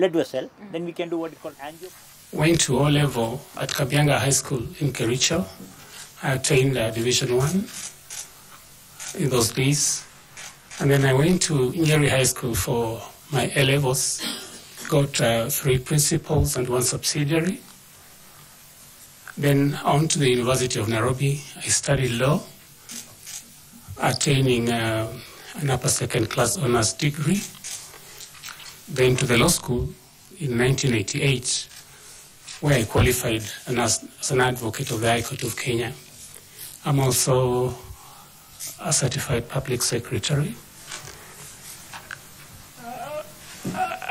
blood vessel, then we can do what is called angio. Went to O-level at Kabianga High School in Kericho. I attained Division 1 in those days. And then I went to Nyeri High School for my A-levels, got 3 principals and 1 subsidiary. Then on to the University of Nairobi, I studied law, attaining an upper second class honors degree. Then to the law school in 1988, where I qualified as an advocate of the High Court of Kenya. I'm also a certified public secretary.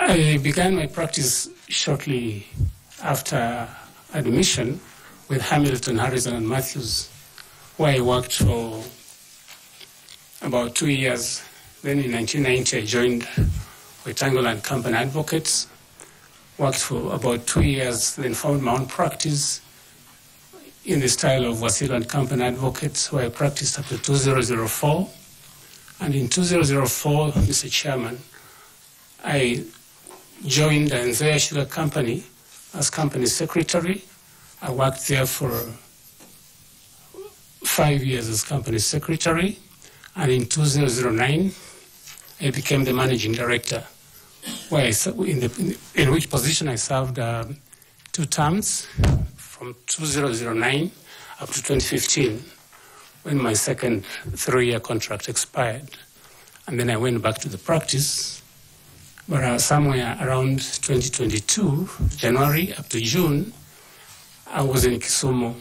I began my practice shortly after admission with Hamilton, Harrison, and Matthews, where I worked for about 2 years. Then in 1990, I joined Wetangle and Company Advocates, worked for about 2 years, then found my own practice in the style of Wasilwa and Company Advocates, where I practiced up to 2004. And in 2004, Mr. Chairman, I joined the Nzoia Sugar Company as company secretary. I worked there for 5 years as company secretary. And in 2009, I became the managing director, where in which position I served 2 terms from 2009 up to 2015, when my second 3-year contract expired. And then I went back to the practice, but somewhere around 2022, January up to June, I was in Kisumu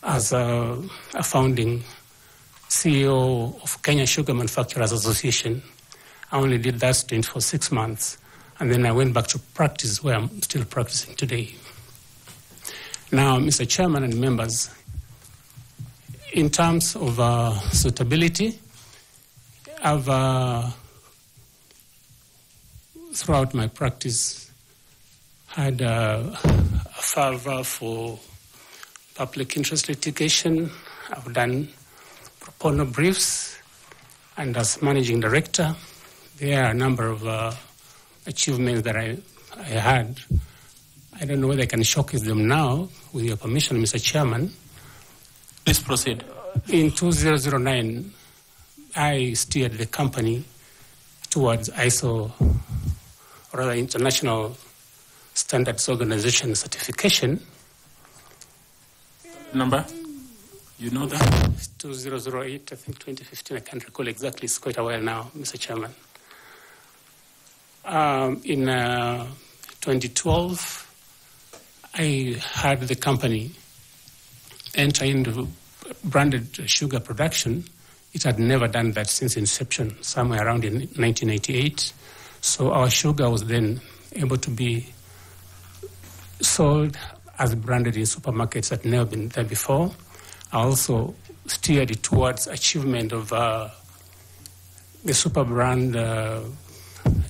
as a founding CEO of Kenya Sugar Manufacturers Association. I only did that stint for 6 months, and then I went back to practice, where I'm still practicing today. Now, Mr. Chairman and members, in terms of suitability, I've, throughout my practice, had a fervor for public interest litigation. I've done pro bono briefs, and as managing director, there are a number of achievements that I had. I don't know whether I can showcase them now, with your permission, Mr. Chairman. Please proceed. In 2009, I steered the company towards ISO, or rather International Standards Organization certification. Number? You know that? 2008, I think 2015, I can't recall exactly. It's quite a while now, Mr. Chairman. In 2012, I had the company enter into branded sugar production. It had never done that since inception, somewhere around in 1988. So our sugar was then able to be sold as branded in supermarkets that had never been there before. I also steered it towards achievement of the super brand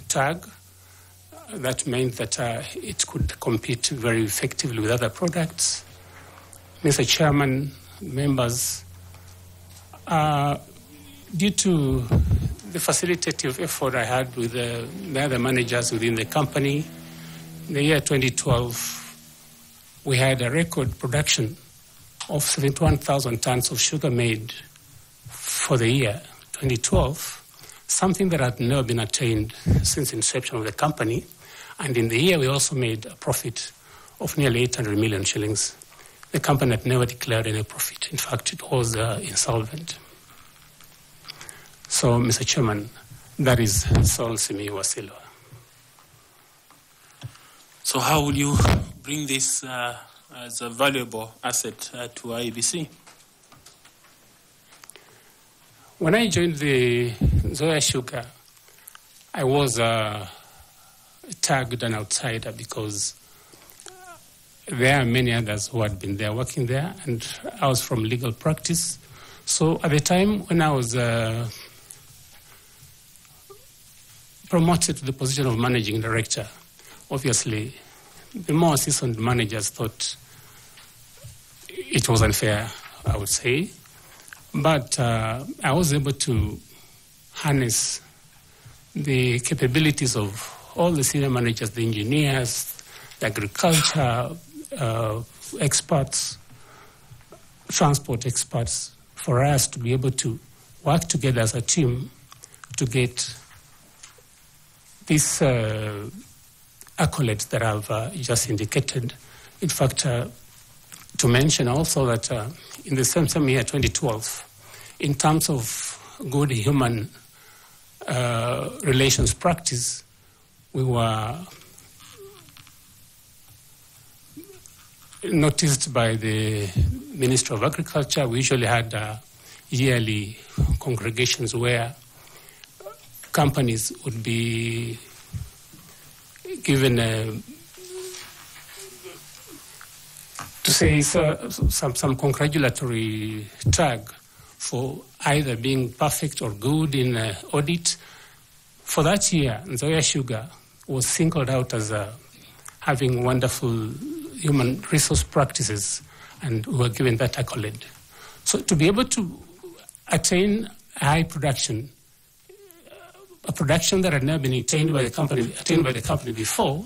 tag. That meant that it could compete very effectively with other products. Mr. Chairman, members, due to the facilitative effort I had with the other managers within the company, in the year 2012, we had a record production of 71,000 tons of sugar made for the year 2012, something that had never been attained since inception of the company. And in the year, we also made a profit of nearly 800 million shillings. The company had never declared any profit. In fact, it was insolvent. So, Mr. Chairman, that is Saul Simiyu Wasilwa. So how will you bring this as a valuable asset to IEBC? When I joined the Nzoia Sugar, I was tagged an outsider because there are many others who had been there working there, and I was from legal practice. So at the time when I was promoted to the position of managing director, obviously the more seasoned managers thought it was unfair, I would say. But I was able to harness the capabilities of all the senior managers, the engineers, the agriculture experts, transport experts, for us to be able to work together as a team to get these accolades that I've just indicated. In fact, to mention also that in the same year, 2012, in terms of good human relations practice, we were noticed by the Ministry of Agriculture. We usually had yearly congregations where companies would be given to say some congratulatory tag for either being perfect or good in audit. For that year, Nzoia Sugar was singled out as having wonderful human resource practices, and we were given that accolade. So to be able to attain high production, a production that had never been attained by the company before,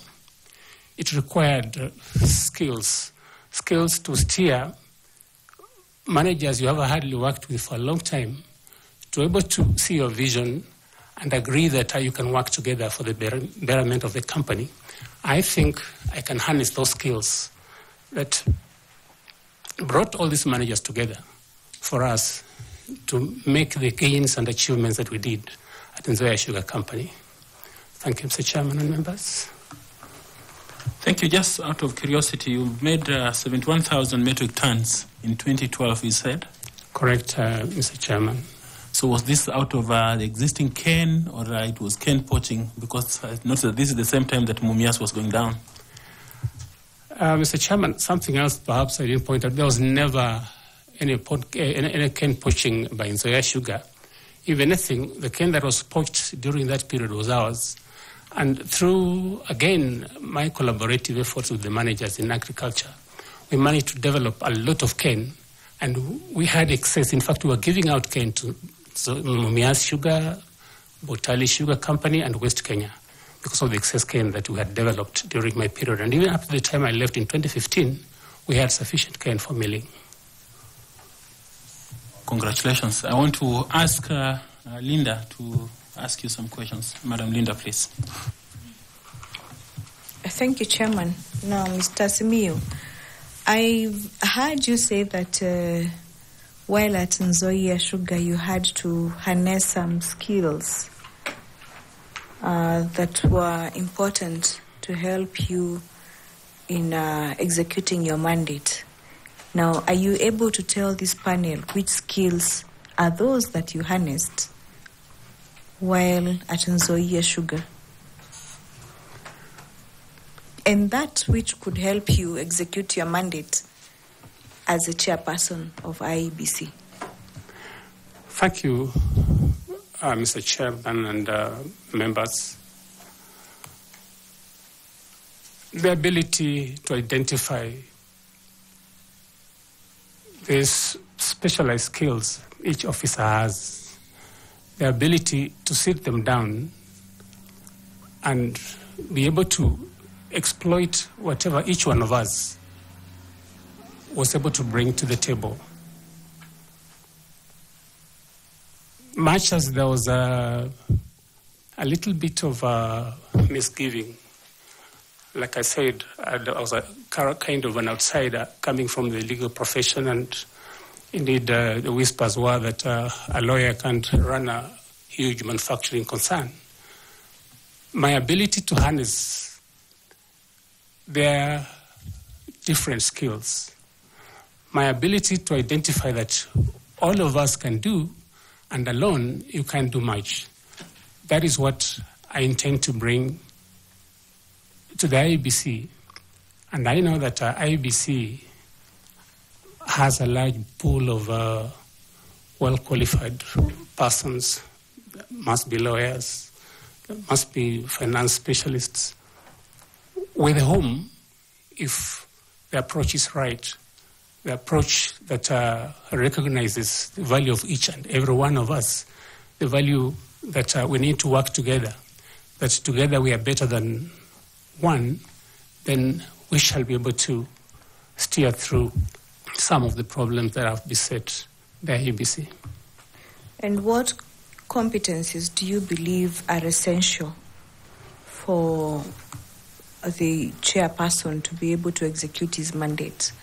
it required skills to steer managers you have hardly worked with for a long time, to be able to see your vision and agree that you can work together for the betterment of the company. I think I can harness those skills that brought all these managers together for us to make the gains and achievements that we did at Nzoia Sugar Company. Thank you, Mr. Chairman and members. Thank you. Just out of curiosity, you made 71,000 metric tons in 2012, you said? Correct, Mr. Chairman. So was this out of the existing cane, or it was cane poaching? Because I noticed that this is the same time that Mumias was going down. Mr. Chairman, something else perhaps I didn't point out. There was never any cane poaching by Nzoia Sugar. If anything, the cane that was poached during that period was ours. And through, again, my collaborative efforts with the managers in agriculture, we managed to develop a lot of cane, and we had excess. In fact, we were giving out cane to Mumias Sugar, Botali Sugar Company, and West Kenya because of the excess cane that we had developed during my period. And even after the time I left in 2015, we had sufficient cane for milling. Congratulations. I want to ask Linda to ask you some questions. Madam Linda, please. Thank you, Chairman. Now, Mr. Simiyu, I've heard you say that while at Nzoia Sugar, you had to harness some skills that were important to help you in executing your mandate. Now, are you able to tell this panel which skills are those that you harnessed while at Nzoia Sugar? And that which could help you execute your mandate as a chairperson of IEBC. Thank you, Mr. Chairman and members. The ability to identify these specialized skills each officer has, the ability to sit them down and be able to exploit whatever each one of us was able to bring to the table. Much as there was a little bit of misgiving, like I said, I was a kind of an outsider coming from the legal profession, and indeed the whispers were that a lawyer can't run a huge manufacturing concern. My ability to harness their different skills, my ability to identify that all of us can do, and alone you can't do much. That is what I intend to bring to the IEBC. And I know that IEBC has a large pool of well-qualified persons. There must be lawyers, there must be finance specialists, with whom, if the approach is right, the approach that recognizes the value of each and every one of us, the value that we need to work together, that together we are better than one, then we shall be able to steer through some of the problems that have beset the IEBC. And what competencies do you believe are essential for the chairperson to be able to execute his mandate?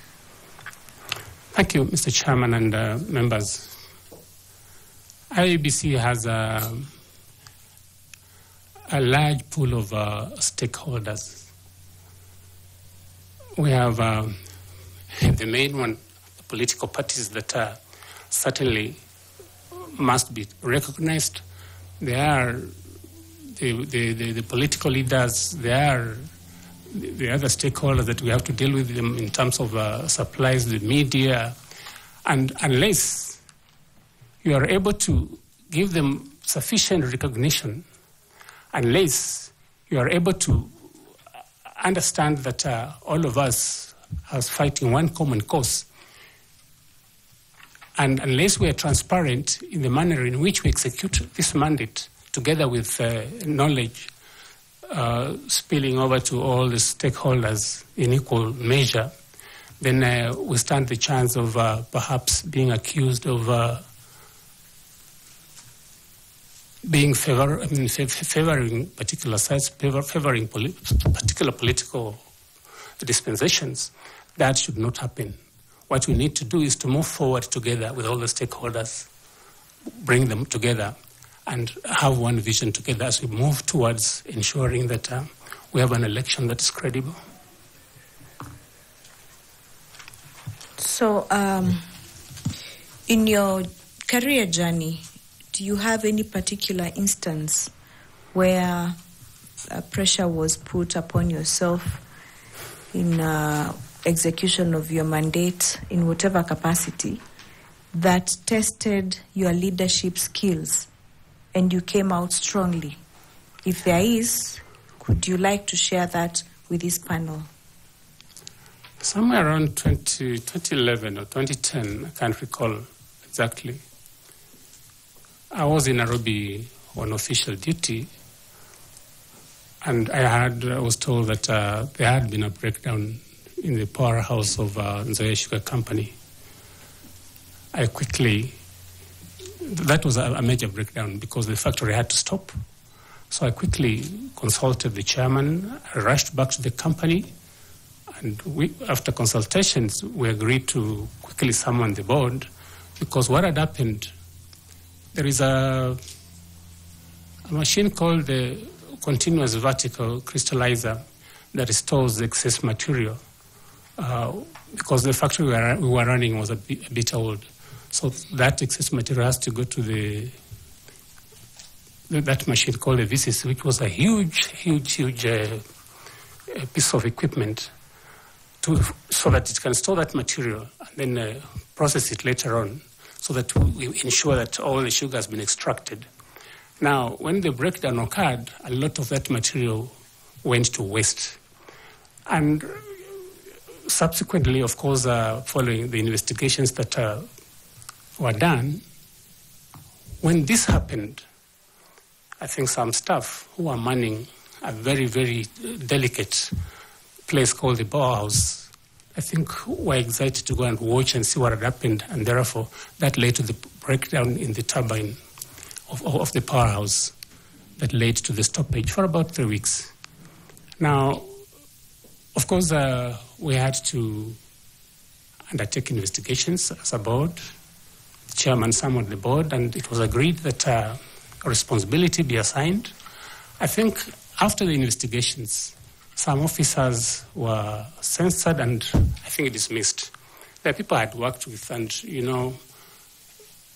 Thank you, Mr. Chairman and members. IEBC has a large pool of stakeholders. We have the main one, the political parties that certainly must be recognized. They are the political leaders. They are the other stakeholders that we have to deal with them in terms of supplies, the media, and unless you are able to give them sufficient recognition, unless you are able to understand that all of us are fighting one common cause, and unless we are transparent in the manner in which we execute this mandate, together with knowledge spilling over to all the stakeholders in equal measure, then we stand the chance of perhaps being accused of being favoring particular sides, favoring particular political dispensations. That should not happen. What we need to do is to move forward together with all the stakeholders, bring them together, and have one vision together as we move towards ensuring that we have an election that is credible. So, in your career journey, do you have any particular instance where pressure was put upon yourself in execution of your mandate in whatever capacity that tested your leadership skills and you came out strongly? If there is, could you like to share that with this panel? Somewhere around 2011 or 2010, I can't recall exactly, I was in Nairobi on official duty, and I was told that there had been a breakdown in the powerhouse of Nzoia Sugar Company. That was a major breakdown because the factory had to stop. So I quickly consulted the chairman, I rushed back to the company, and after consultations, we agreed to quickly summon the board, because what had happened, there is a machine called the continuous vertical crystallizer that stores the excess material, because the factory we were running was a bit old. So that excess material has to go to that machine called the VCC, which was a huge piece of equipment so that it can store that material and then process it later on, so that we ensure that all the sugar has been extracted. Now, when the breakdown occurred, a lot of that material went to waste. And subsequently, of course, following the investigations that were done, when this happened, I think some staff who were manning a very, very delicate place called the powerhouse, I think were excited to go and watch and see what had happened, and therefore that led to the breakdown in the turbine of the powerhouse that led to the stoppage for about 3 weeks. Now, of course, we had to undertake investigations as a board. The chairman summoned the board, and it was agreed that a responsibility be assigned. I think after the investigations, some officers were censored and I think dismissed. The people I had worked with, and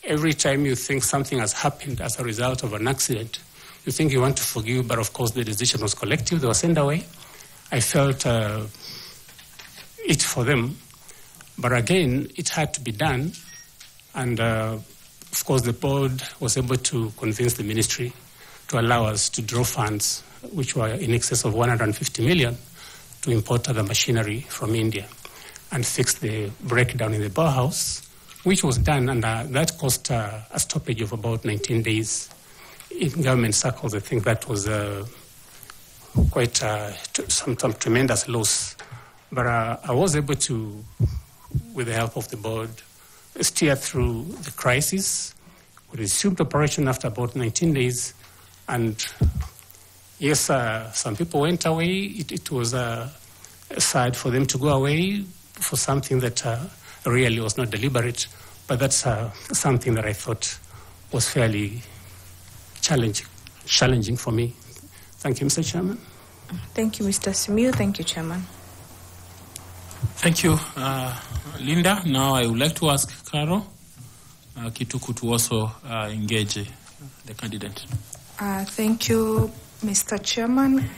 every time you think something has happened as a result of an accident, you think you want to forgive, but of course the decision was collective. They were sent away. I felt it for them, but again, it had to be done. And of course, the board was able to convince the ministry to allow us to draw funds, which were in excess of 150 million, to import other machinery from India and fix the breakdown in the powerhouse, which was done, and that cost a stoppage of about 19 days. In government circles, I think that was quite some tremendous loss. But I was able to, with the help of the board, steer through the crisis. We resumed operation after about 19 days. And yes, some people went away. It was sad for them to go away for something that really was not deliberate. But that's something that I thought was fairly challenging for me. Thank you, Mr. Chairman. Thank you, Mr. Simiyu. Thank you, Chairman. Thank you, Linda. Now I would like to ask Carol Kituku to also engage the candidate. Thank you, Mr. Chairman,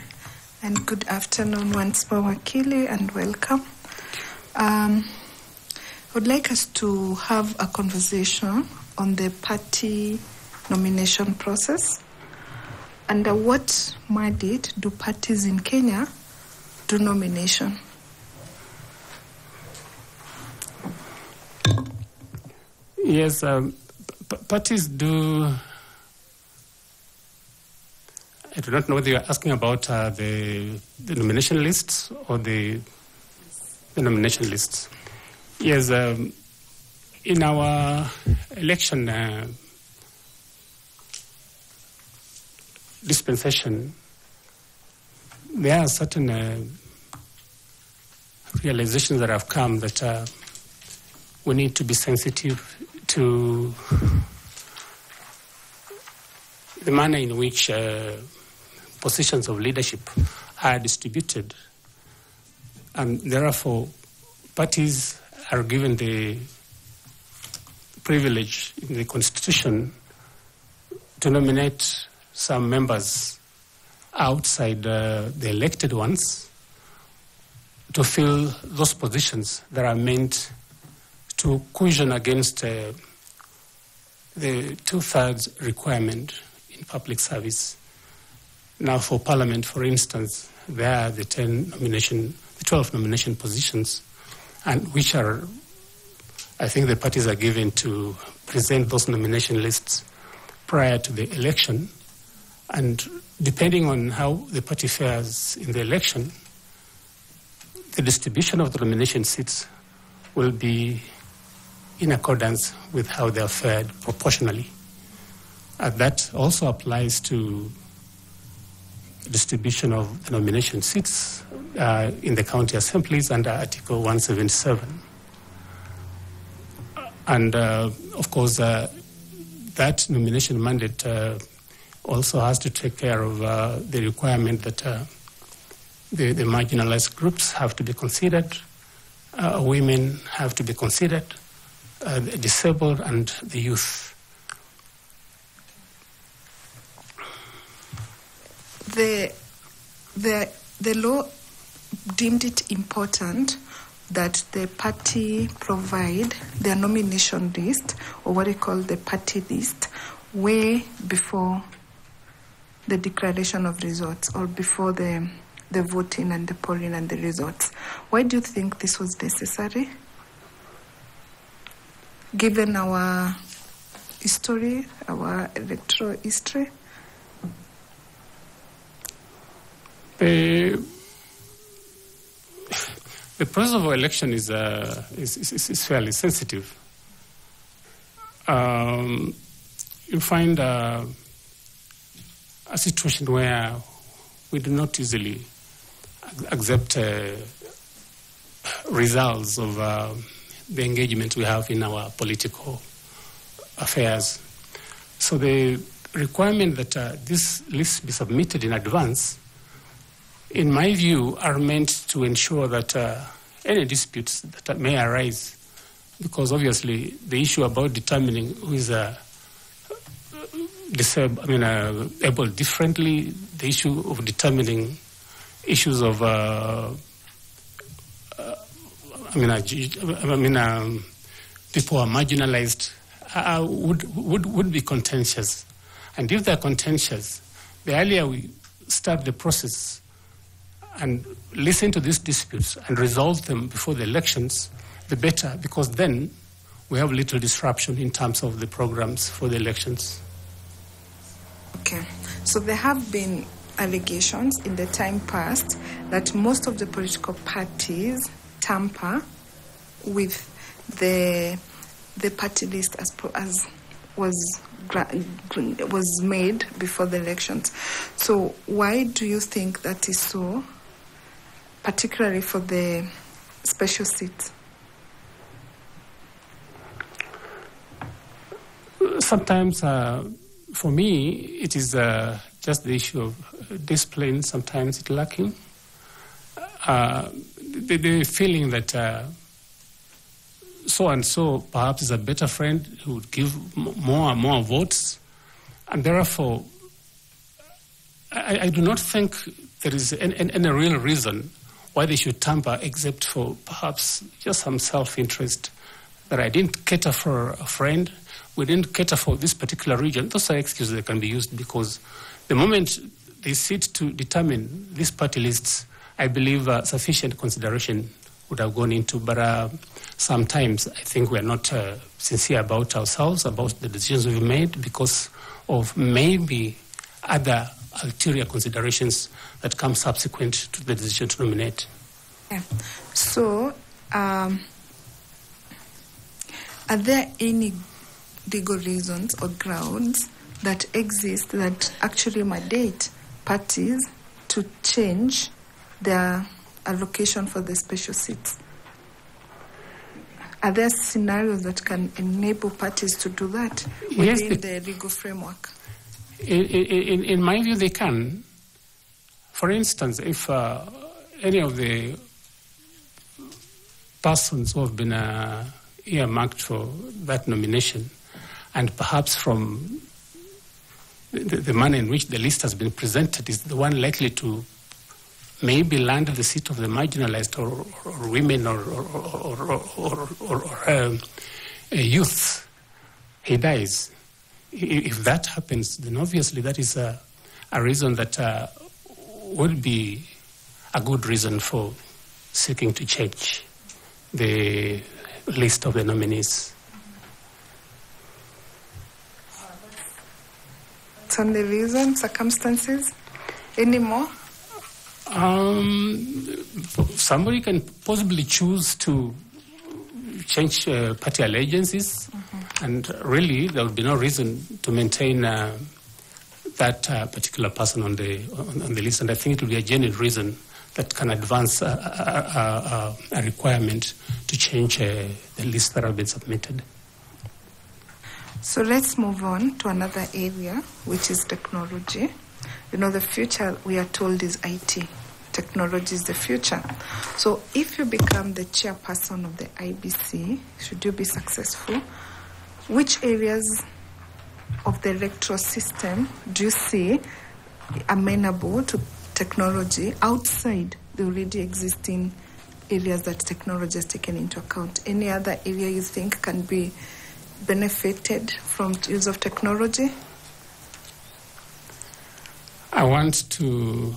and good afternoon once more, Wakili, and welcome. I would like us to have a conversation on the party nomination process. Under what mandate do parties in Kenya do nomination? Yes, parties do. I do not know whether you are asking about the nomination lists or the nomination lists. Yes, in our election dispensation, there are certain realizations that have come that we need to be sensitive to the manner in which positions of leadership are distributed. And therefore, parties are given the privilege in the Constitution to nominate some members outside the elected ones to fill those positions that are meant to cushion against the 2/3 requirement in public service. Now, for Parliament, for instance, there are the 12 nomination positions, and which are, I think the parties are given to present those nomination lists prior to the election. And depending on how the party fares in the election, the distribution of the nomination seats will be in accordance with how they are fared proportionally. That also applies to distribution of the nomination seats in the county assemblies under Article 177. And of course, that nomination mandate also has to take care of the requirement that the marginalized groups have to be considered, women have to be considered, the disabled and the youth. The law deemed it important that the party provide their nomination list, or what they call the party list, way before the declaration of results, or before the voting and the polling and the results. Why do you think this was necessary? Given our history, our electoral history? The process of election is fairly sensitive. You find a situation where we do not easily accept results of the engagement we have in our political affairs. So the requirement that this list be submitted in advance, in my view, are meant to ensure that any disputes that may arise, because obviously the issue about determining who is able differently, the issue of determining issues of people are marginalized would be contentious. And if they're contentious, the earlier we start the process and listen to these disputes and resolve them before the elections, the better, because then we have little disruption in terms of the programs for the elections. Okay. So there have been allegations in the time past that most of the political parties tamper with the party list as was made before the elections. So why do you think that is so, particularly for the special seats? Sometimes, for me, it is just the issue of discipline. Sometimes it's lacking. The feeling that so-and-so perhaps is a better friend who would give more and more votes. And therefore, I do not think there is any real reason why they should tamper except for perhaps just some self-interest, that I didn't cater for a friend, we didn't cater for this particular region. Those are excuses that can be used, because the moment they sit to determine these party lists, I believe sufficient consideration would have gone into. But sometimes I think we're not sincere about ourselves, about the decisions we've made, because of maybe other ulterior considerations that come subsequent to the decision to nominate. Yeah. So, are there any legal reasons or grounds that exist that actually mandate parties to change their allocation for the special seats? Are there scenarios that can enable parties to do that within the legal framework? In my view, they can. For instance, if any of the persons who have been earmarked for that nomination, and perhaps from the manner in which the list has been presented is the one likely to maybe land at the seat of the marginalized or women or youth, he dies. If that happens, then obviously that is a reason that would be a good reason for seeking to change the list of the nominees. It's on the reason, circumstances, any more? Somebody can possibly choose to change party allegiances, and really there would be no reason to maintain that particular person on the list. And I think it will be a genuine reason that can advance a requirement to change the list that have been submitted. So let's move on to another area, which is technology. You know, the future, we are told, is IT. Technology is the future. So if you become the chairperson of the IEBC, should you be successful, which areas of the electoral system do you see amenable to technology outside the already existing areas that technology has taken into account? Any other area you think can be benefited from use of technology? I want to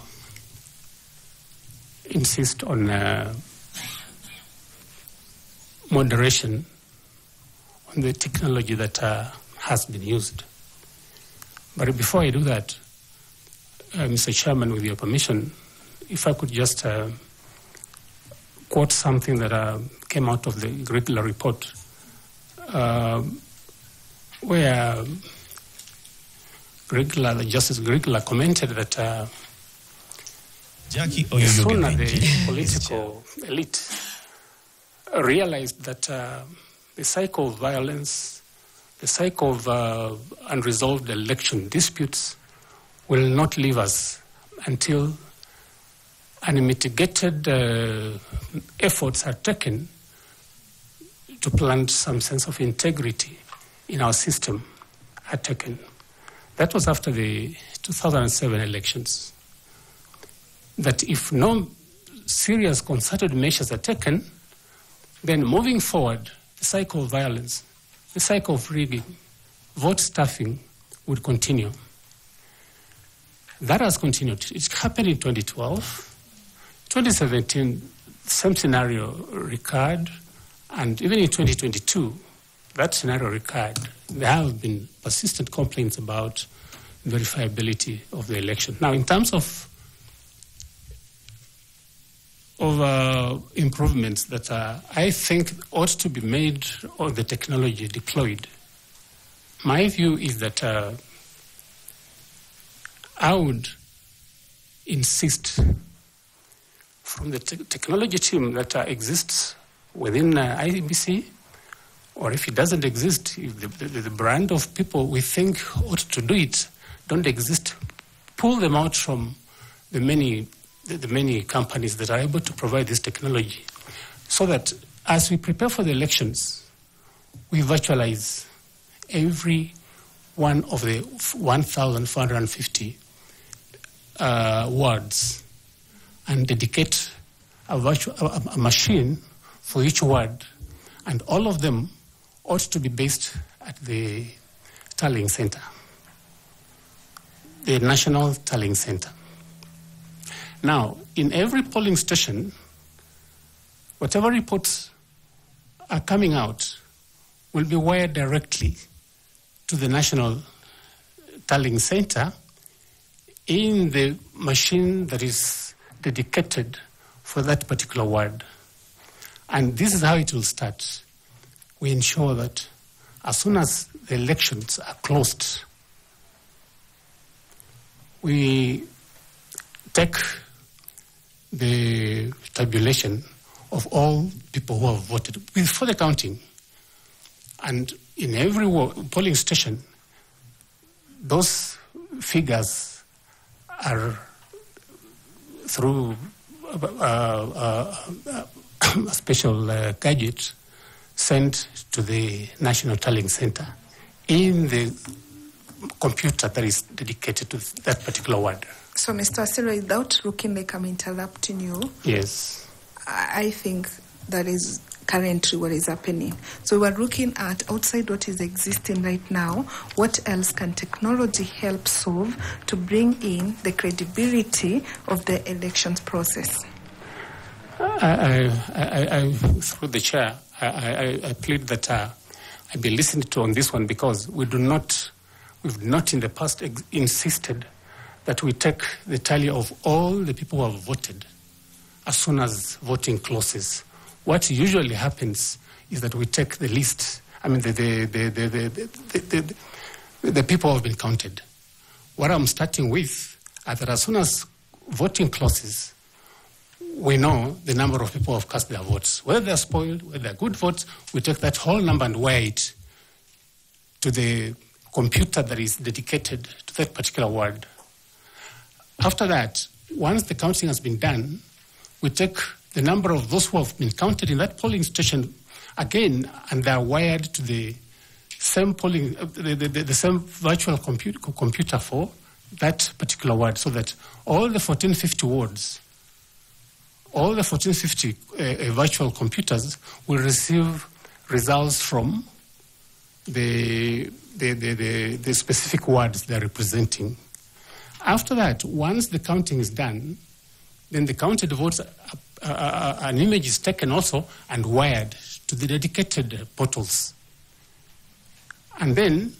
insist on moderation on the technology that has been used. But before I do that, Mr. Chairman, with your permission, if I could just quote something that came out of the Gregula report, where Justice Gregula commented that as soon as the political elite realized that the cycle of violence, the cycle of unresolved election disputes will not leave us until unmitigated efforts are taken to plant some sense of integrity in our system are taken. That was after the 2007 elections. That if no serious concerted measures are taken, then moving forward, the cycle of violence, the cycle of rigging, vote stuffing would continue. That has continued. It happened in 2012. 2017, same scenario recurred. And even in 2022, that scenario recurred. There have been persistent complaints about verifiability of the election. Now, in terms of improvements that I think ought to be made on the technology deployed, my view is that I would insist from the technology team that exists within IEBC, or if it doesn't exist, if the brand of people we think ought to do it don't exist, pull them out from the many companies that are able to provide this technology, so that as we prepare for the elections, we virtualize every one of the 1,450 wards and dedicate a machine for each ward, and all of them ought to be based at the tallying center, the National Tallying Center. Now, in every polling station, whatever reports are coming out will be wired directly to the National Tallying Center in the machine that is dedicated for that particular ward. And this is how it will start. We ensure that as soon as the elections are closed, we take the tabulation of all people who have voted before the counting. And in every polling station, those figures are through a special gadget sent to the National Tallying Center in the computer that is dedicated to that particular ward. So, Mr. Wasilwa, without looking like I'm interrupting you, yes, I think that is currently what is happening. So we're looking at, outside what is existing right now, what else can technology help solve to bring in the credibility of the elections process? I through the chair, I plead that I be listened to on this one, because we've not in the past insisted that we take the tally of all the people who have voted as soon as voting closes. What usually happens is that we take the list. I mean, the people who have been counted. What I'm starting with is that as soon as voting closes, we know the number of people who have cast their votes. Whether they're spoiled, whether they're good votes, we take that whole number and wire it to the computer that is dedicated to that particular ward. After that, once the counting has been done, we take the number of those who have been counted in that polling station again, and they're wired to the same polling, the same virtual computer for that particular ward, so that all the 1450 wards, all the 1450 virtual computers will receive results from the specific wards they're representing. After that, once the counting is done, then the counted votes, an image is taken also and wired to the dedicated portals. And then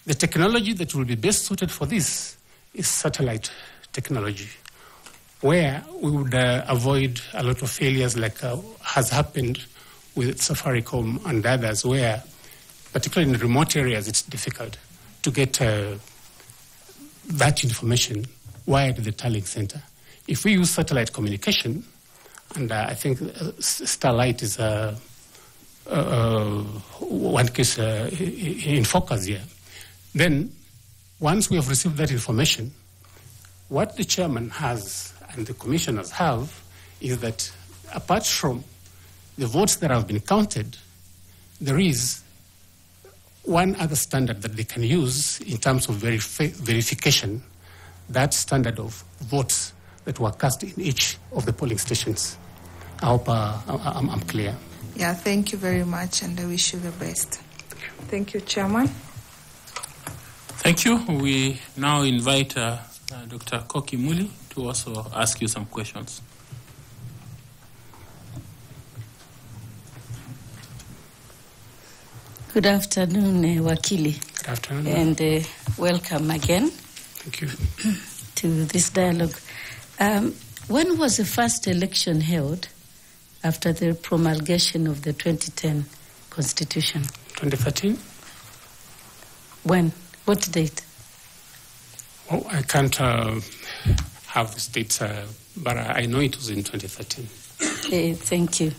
the technology that will be best suited for this is satellite technology, where we would avoid a lot of failures like has happened with Safaricom and others, where particularly in remote areas it's difficult to get that information wired to the tallying center. If we use satellite communication, and I think Starlight is one case in focus here, then once we have received that information, what the chairman has and the commissioners have is that apart from the votes that have been counted, there is one other standard that they can use in terms of verification, that standard of votes that were cast in each of the polling stations. I hope I'm clear. Yeah, thank you very much, and I wish you the best. Thank you, Chairman. Thank you. We now invite Dr. Koki Muli to also ask you some questions. Good afternoon, Wakili. Good afternoon. And welcome again. Thank you. To this dialogue. When was the first election held after the promulgation of the 2010 Constitution? 2013. When? What date? Oh, I can't have this date, but I know it was in 2013. Thank you.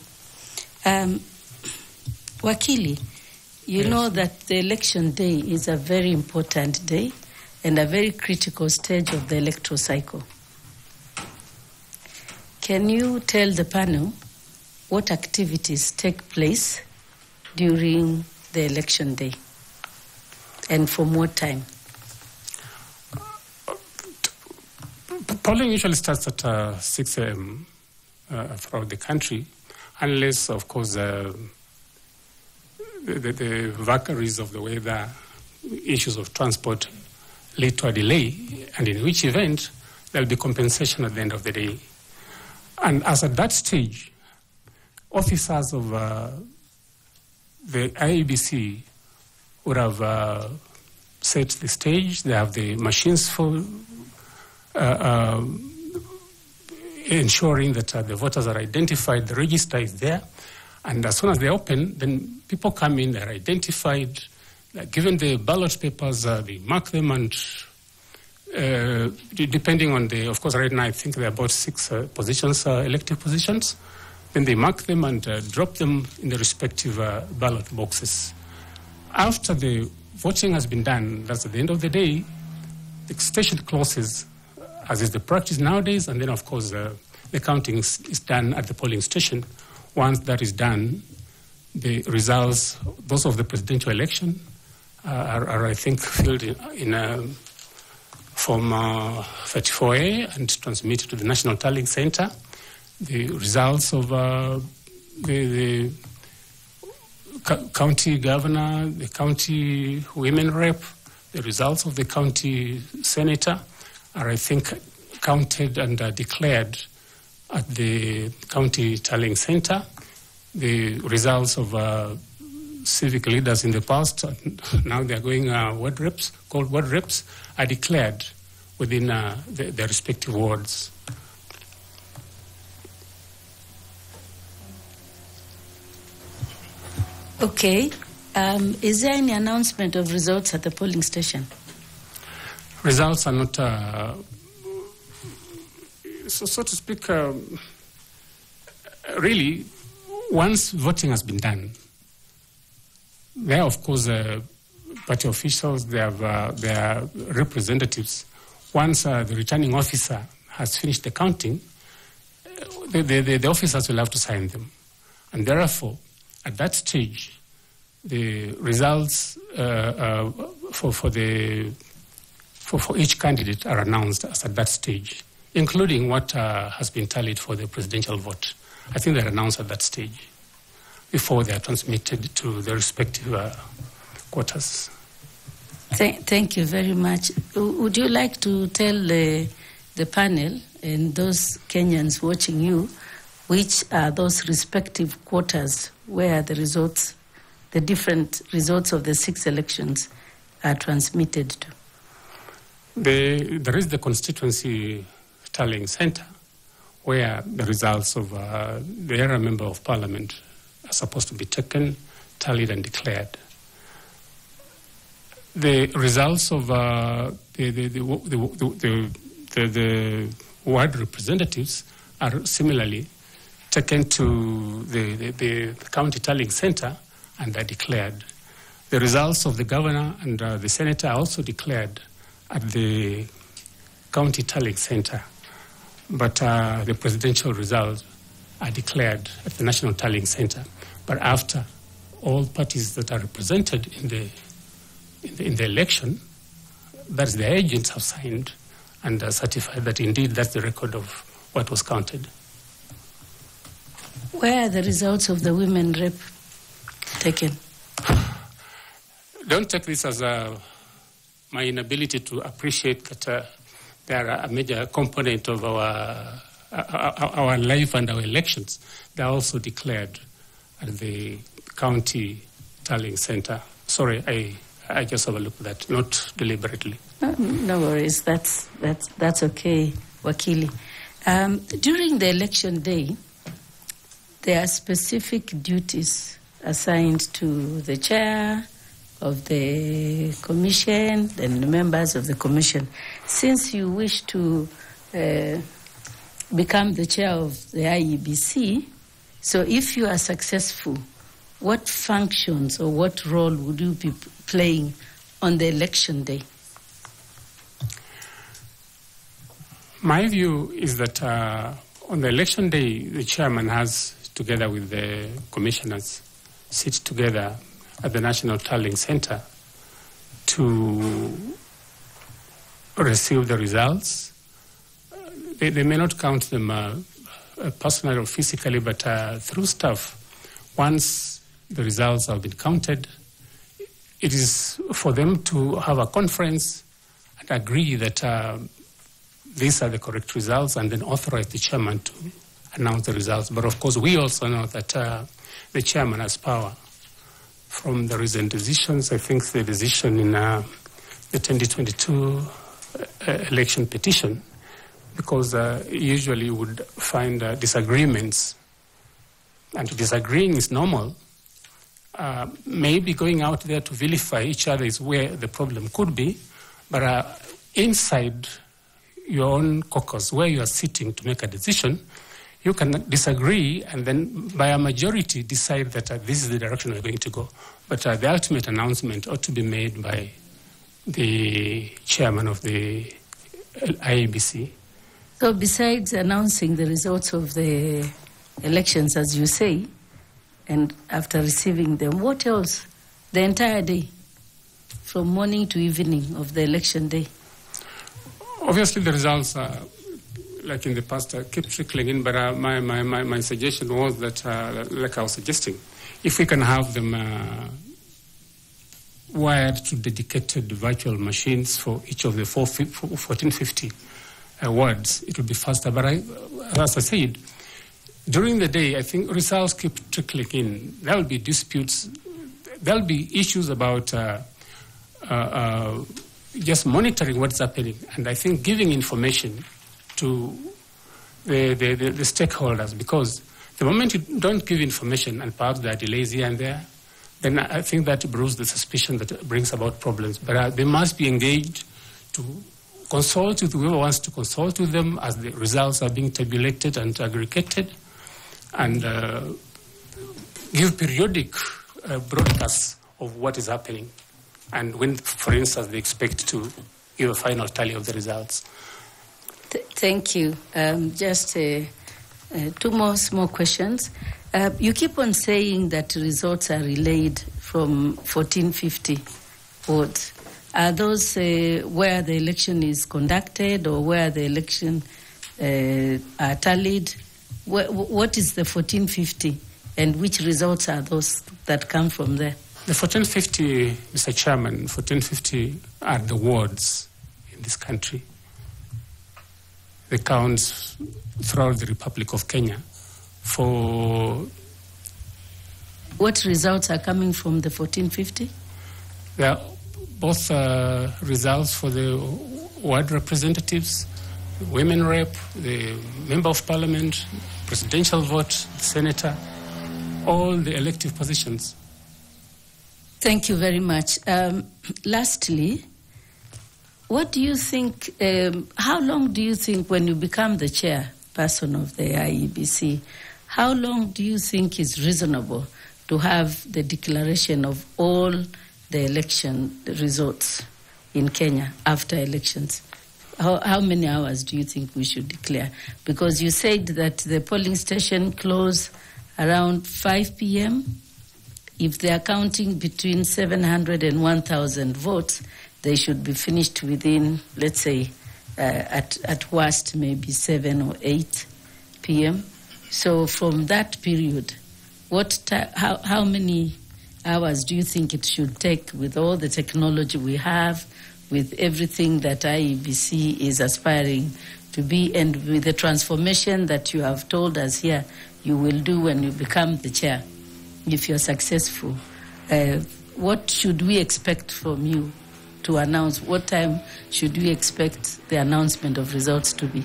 Wakili, you Yes. know that the election day is a very important day and a very critical stage of the electoral cycle. Can you tell the panel what activities take place during the election day and from what time? Polling usually starts at 6 a.m. Throughout the country, unless, of course, the vagaries of the weather, issues of transport lead to a delay, and in which event there will be compensation at the end of the day. And as at that stage, officers of the IEBC would have set the stage. They have the machines for ensuring that the voters are identified, the register is there, and as soon as they open, then people come in, they're identified, they're given the ballot papers, they mark them, and depending on the, of course, right now I think there are about 6 positions, elective positions, then they mark them and drop them in the respective ballot boxes. After the voting has been done, that's at the end of the day, the station closes, as is the practice nowadays, and then, of course, the counting is done at the polling station. Once that is done, the results, those of the presidential election, are I think, filled in Form 34A and transmitted to the National Tallying Center. The results of the county governor, the county women rep, the results of the county senator are, I think, counted and declared at the county tallying center. The results of civic leaders in the past, now they're going ward reps, called ward reps, are declared within their respective wards. Okay. Is there any announcement of results at the polling station? Results are not, so to speak, really, once voting has been done, there are, of course, party officials, they have their representatives. Once the returning officer has finished the counting, the officers will have to sign them. And therefore, at that stage, the results for each candidate are announced as at that stage, including what has been tallied for the presidential vote. I think they're announced at that stage before they are transmitted to the respective quarters. Thank you very much. Would you like to tell the panel and those Kenyans watching you which are those respective quarters where the results, the different results of the 6 elections are transmitted to? There is the constituency tallying center where the results of the area member of parliament are supposed to be taken, tallied and declared. The results of the ward representatives are similarly taken to the county tallying center and are declared. The results of the governor and the senator are also declared at the county tallying center, but the presidential results are declared at the national tallying center. But after all parties that are represented in the election, that is, the agents have signed and certified that indeed that's the record of what was counted. Where are the results of the women rep taken? Don't take this as my inability to appreciate that they are a major component of our life and our elections. They are also declared at the county tallying center. Sorry, I I just overlooked that, not deliberately. No worries. That's okay, Wakili. During the election day, there are specific duties assigned to the chair of the commission and the members of the commission. Since you wish to become the chair of the IEBC, so if you are successful, what functions or what role would you be playing on the election day? My view is that on the election day, the chairman has, together with the commissioners, sit together at the National Tallying Center to receive the results. They may not count them personally or physically, but through staff. Once the results have been counted, it is for them to have a conference and agree that these are the correct results, and then authorize the chairman to announce the results. But of course, we also know that the chairman has power. From the recent decisions, I think the decision in the 2022 election petition, because usually you would find disagreements, and disagreeing is normal. Maybe going out there to vilify each other is where the problem could be, but inside your own caucus, where you are sitting to make a decision, you can disagree and then by a majority decide that this is the direction we're going to go. But the ultimate announcement ought to be made by the chairman of the IEBC. So besides announcing the results of the elections, as you say, and after receiving them, what else? The entire day, from morning to evening of the election day? Obviously, the results, like in the past, keep trickling in, but my suggestion was that, like I was suggesting, if we can have them wired to dedicated virtual machines for each of the 1450 wards, it would be faster. But as I said, during the day, I think results keep trickling in. There will be disputes. There will be issues about just monitoring what's happening, and I think giving information to the stakeholders, because the moment you don't give information and perhaps there are delays here and there, then I think that brews the suspicion that brings about problems. But they must be engaged to consult with whoever wants to consult with them as the results are being tabulated and aggregated, and give periodic broadcasts of what is happening. And when, for instance, they expect to give a final tally of the results. Thank you. Just two more small questions. You keep on saying that results are relayed from 1450 wards. Are those where the election is conducted or where the election are tallied? What is the 1450 and which results are those that come from there? The 1450, Mr. Chairman, 1450 are the wards in this country. They count throughout the Republic of Kenya. For what results are coming from the 1450? There are both results for the ward representatives, the women rep, the member of parliament, presidential vote, the senator, all the elective positions. Thank you very much. Lastly, what do you think, how long do you think when you become the chairperson of the IEBC, how long do you think is reasonable to have the declaration of all the election results in Kenya after elections? How many hours do you think we should declare? Because you said that the polling station closed around 5 p.m., if they are counting between 700 and 1,000 votes, they should be finished within, let's say, at worst, maybe 7 or 8 p.m. So from that period, how many hours do you think it should take with all the technology we have, with everything that IEBC is aspiring to be, and with the transformation that you have told us here you will do when you become the chair, if you're successful? what should we expect from you to announce? What time should we expect the announcement of results to be?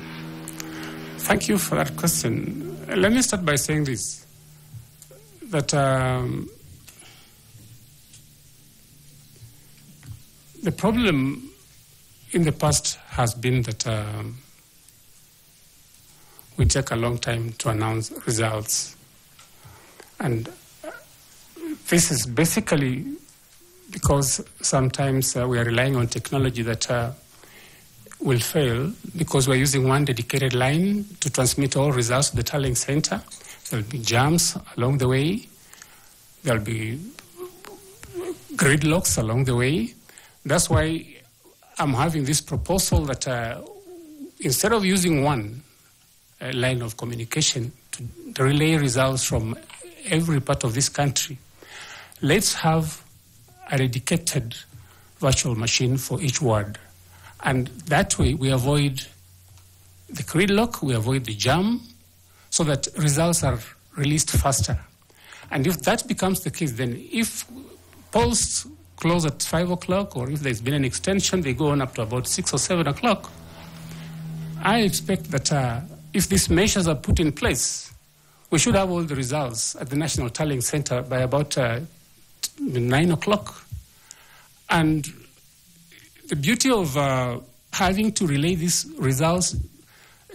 Thank you for that question. Let me start by saying this, that the problem in the past has been that we take a long time to announce results. And this is basically because sometimes we are relying on technology that will fail because we're using one dedicated line to transmit all results to the tallying center. There'll be jams along the way. There'll be gridlocks along the way. That's why I'm having this proposal that instead of using one line of communication to relay results from every part of this country, let's have a dedicated virtual machine for each ward. And that way we avoid the gridlock, we avoid the jam, so that results are released faster. And if that becomes the case, then if polls close at 5 o'clock, or if there's been an extension, they go on up to about 6 or 7 o'clock, I expect that if these measures are put in place, we should have all the results at the National Tallying Center by about 9 o'clock. And the beauty of having to relay these results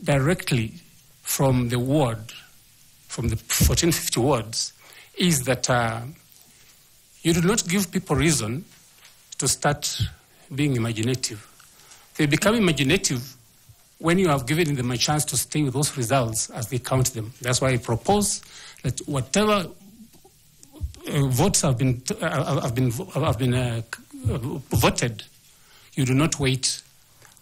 directly from the ward, from the 1450 wards, is that you do not give people reason to start being imaginative. They become imaginative when you have given them a chance to stay with those results as they count them. That's why I propose that whatever votes have been voted, you do not wait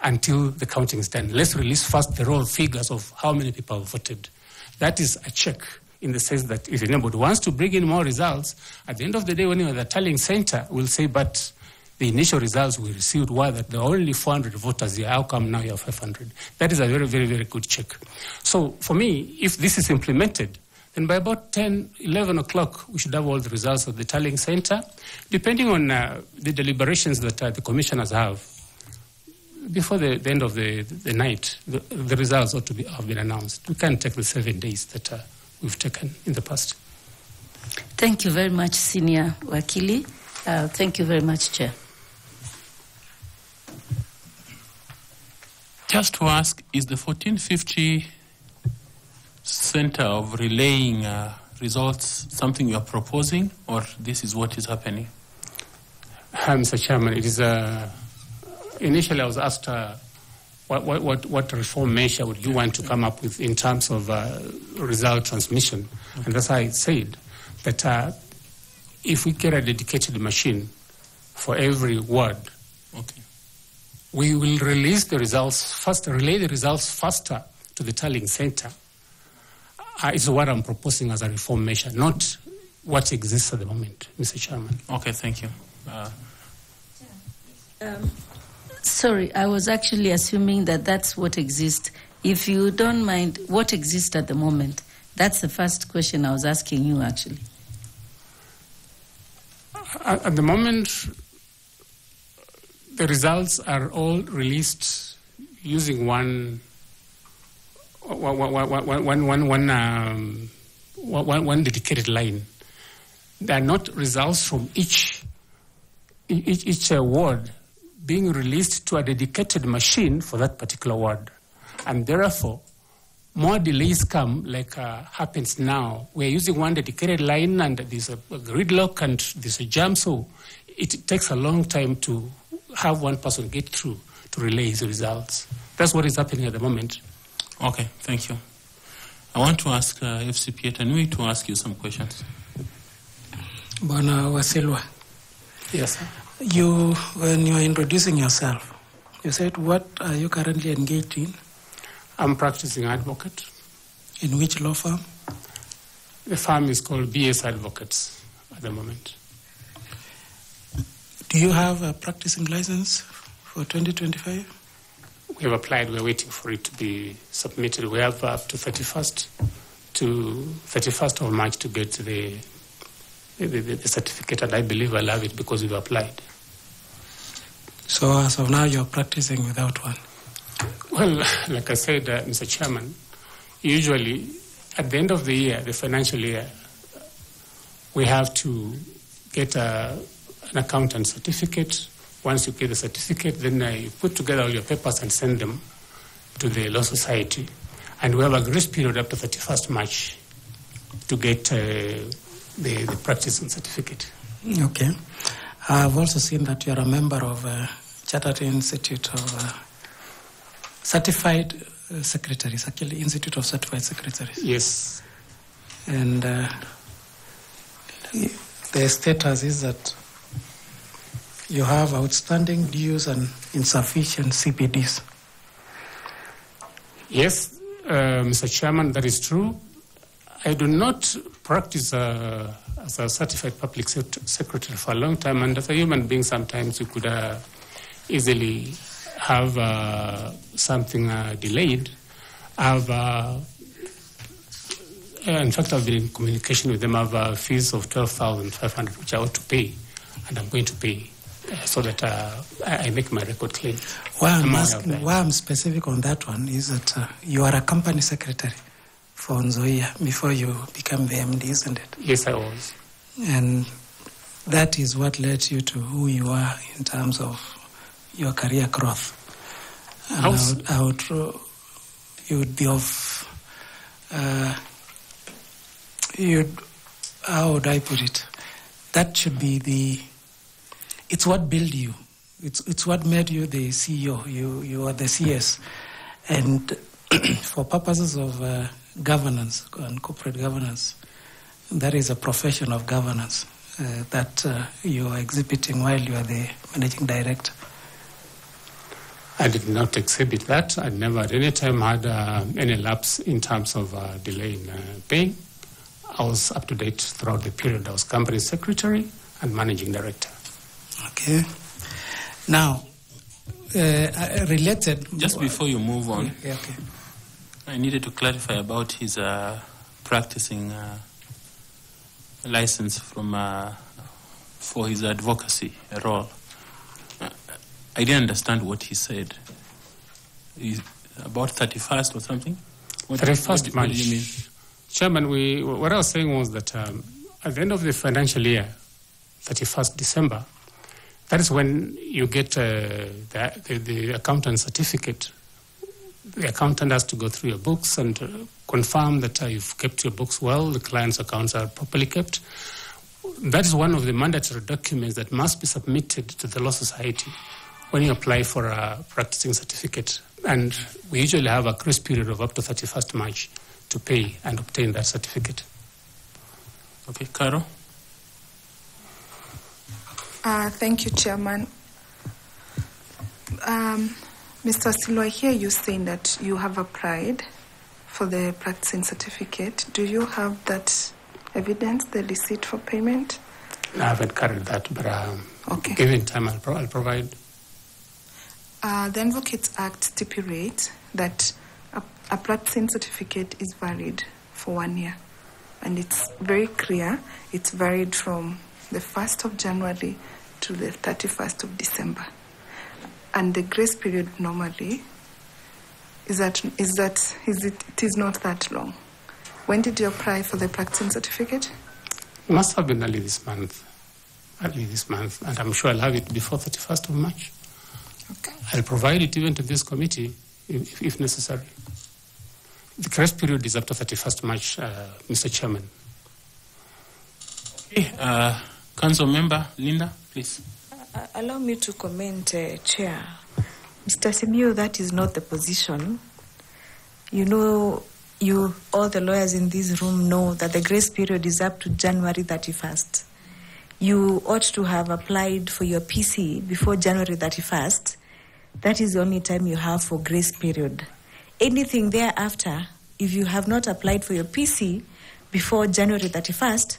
until the counting is done. Let's release first the raw figures of how many people have voted. That is a check in the sense that if anybody wants to bring in more results, at the end of the day when you're at the tallying center, we'll say, but the initial results we received were that there were only 400 voters here. How come now you have 500? That is a very, very, very good check. So for me, if this is implemented, then by about 10, 11 o'clock, we should have all the results of the tallying center. Depending on the deliberations that the commissioners have, before the end of the night, the results ought to have been announced. We can't take the 7 days that we've taken in the past. Thank you very much, Senior Wakili. Thank you very much, Chair. Just to ask, is the 1450 center of relaying results something you are proposing, or this is what is happening? Mr. Chairman, it is initially I was asked what reform measure would you want to come up with in terms of result transmission, and that's why I said that if we get a dedicated machine for every ward, Okay. we will release the results faster, relay the results faster to the tallying center. It's what I'm proposing as a reform measure, not what exists at the moment, Mr. Chairman. Okay, thank you. Sorry, I was actually assuming that that's what exists. If you don't mind, what exists at the moment? That's the first question I was asking you, actually. At the moment, the results are all released using one dedicated line. They are not results from each ward being released to a dedicated machine for that particular ward. And therefore, more delays come, like happens now. We're using one dedicated line and there's a gridlock and there's a jam, so it takes a long time to have one person get through to relay his results. That's what is happening at the moment. Okay, thank you. I want to ask FCP Tanui to ask you some questions. Bwana Wasilwa. Yes, sir. When you are introducing yourself, you said, what are you currently engaged in? I'm practicing advocate. In which law firm? The firm is called BS Advocates at the moment. Do you have a practicing license for 2025? We have applied. We're waiting for it to be submitted. We have up to 31st of March to get the the certificate, and I believe I'll have it because we've applied. So as of now, you're practicing without one? Well, like I said, Mr. Chairman, usually at the end of the year, the financial year, we have to get an accountant certificate. Once you get the certificate, then you put together all your papers and send them to the Law Society. And we have a grace period up to 31st March to get the practicing certificate. Okay. I've also seen that you're a member of Chartered Institute of Certified Secretaries, actually Institute of Certified Secretaries. Yes. And the status is that you have outstanding dues and insufficient CPDs. Yes, Mr. Chairman, that is true. I do not practice as a certified public secretary for a long time, and as a human being, sometimes you could easily have something delayed. In fact, I've been in communication with them. I have fees of 12,500, which I ought to pay, and I'm going to pay so that I make my record clean. Why I'm specific on that one is that you are a company secretary for Nzoia before you became the MD, isn't it? Yes, I was. And that is what led you to who you are in terms of your career growth. And you would be of, how would I put it? That should be it's what built you. It's what made you the CEO. You are the CS. And for purposes of governance and corporate governance, that is a profession of governance that you are exhibiting while you are the managing director. I did not exhibit that. I never at any time had any lapse in terms of delay in paying. I was up to date throughout the period. I was company secretary and managing director. Okay. Now, related... Just before you move on, okay. I needed to clarify about his practicing license for his advocacy role. I didn't understand what he said. About 31st or something? 31st March. What do you mean? Chairman, what I was saying was that at the end of the financial year, 31st December, that is when you get the accountant certificate. The accountant has to go through your books and confirm that you've kept your books well, the client's accounts are properly kept. That is one of the mandatory documents that must be submitted to the Law Society when you apply for a practicing certificate. And we usually have a grace period of up to 31st March to pay and obtain that certificate. Okay, Caro? Thank you, Chairman. Mr. Wasilwa, I hear you saying that you have applied for the practicing certificate. Do you have that evidence, the receipt for payment? I haven't carried that, but okay. Given time, I'll provide. The Advocates Act stipulates that a practicing certificate is valid for 1 year. And it's very clear, it's valid from the 1st of January to the 31st of December. And the grace period normally it is not that long. When did you apply for the practicing certificate? It must have been early this month, and I'm sure I'll have it before 31st of March. Okay. I'll provide it even to this committee if necessary. The grace period is up to 31st March, Mr. Chairman. Okay, Council Member Linda, please. Allow me to comment, Chair. Mr. Simiyu, that is not the position. You know, all the lawyers in this room know that the grace period is up to January 31st. You ought to have applied for your PC before January 31st. That is the only time you have for grace period. Anything thereafter, if you have not applied for your PC before January 31st,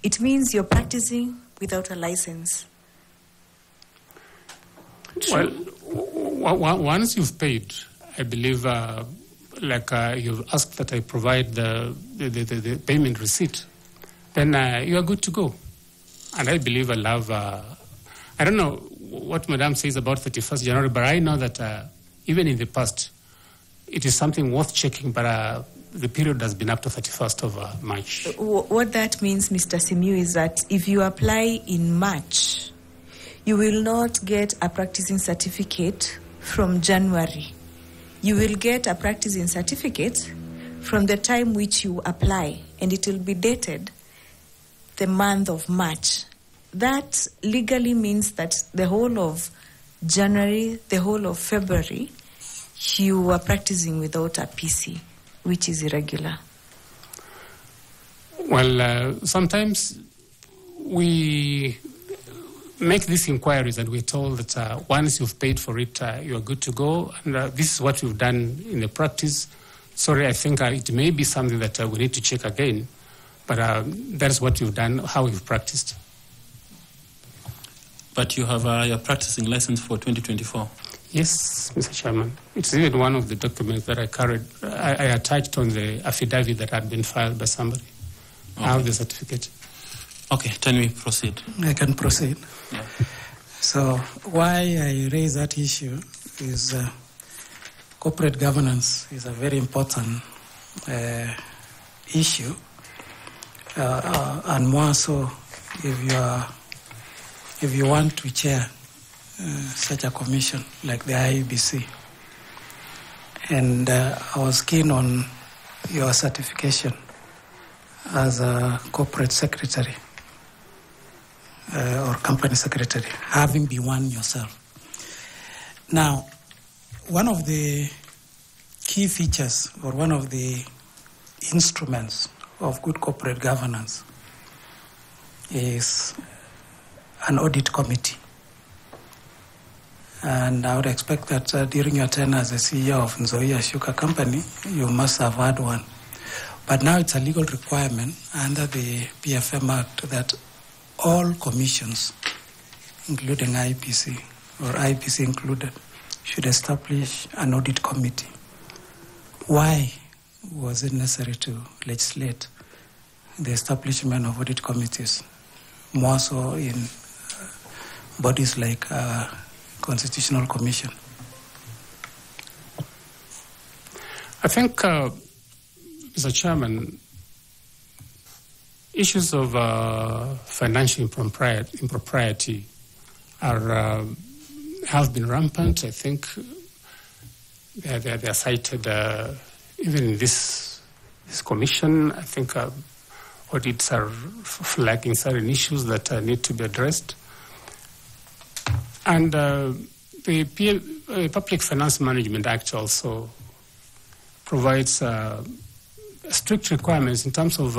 it means you're practicing without a license. Well, once you've paid, I believe, you've asked that I provide the payment receipt, then you are good to go. and I believe I'll have, I don't know what Madam says about 31st January, but I know that even in the past, it is something worth checking, but the period has been up to 31st of March. What that means, Mr. Simiyu, is that if you apply in March, you will not get a practicing certificate from January. You will get a practicing certificate from the time which you apply, and it will be dated the month of March. That legally means that the whole of January, the whole of February, you are practicing without a PC, which is irregular. Well, sometimes we make these inquiries and we're told that once you've paid for it, you're good to go. And this is what we've done in the practice. Sorry, I think it may be something that we need to check again, but that's what you've done, how you've practiced. But you have your practicing license for 2024? Yes, Mr. Chairman. It's even one of the documents that I carried. I attached on the affidavit that had been filed by somebody. Okay. I have the certificate. Okay, can we proceed? I can proceed. Yeah. So why I raise that issue is corporate governance is a very important issue, and more so if you want to chair such a commission like the IEBC. And I was keen on your certification as a corporate secretary or company secretary, having been one yourself. Now, one of the key features or one of the instruments of good corporate governance is an audit committee. And I would expect that during your tenure as the CEO of Nzoia Sugar Company, you must have had one. But now it's a legal requirement under the PFM Act that all commissions, including IEBC or IEBC included, should establish an audit committee. Why was it necessary to legislate the establishment of audit committees, more so in bodies like Constitutional Commission? I think, Mr. Chairman, issues of financial impropriety have been rampant. I think they're cited even in this commission. I think audits are flagging certain issues that need to be addressed. And the Public Finance Management Act also provides strict requirements in terms of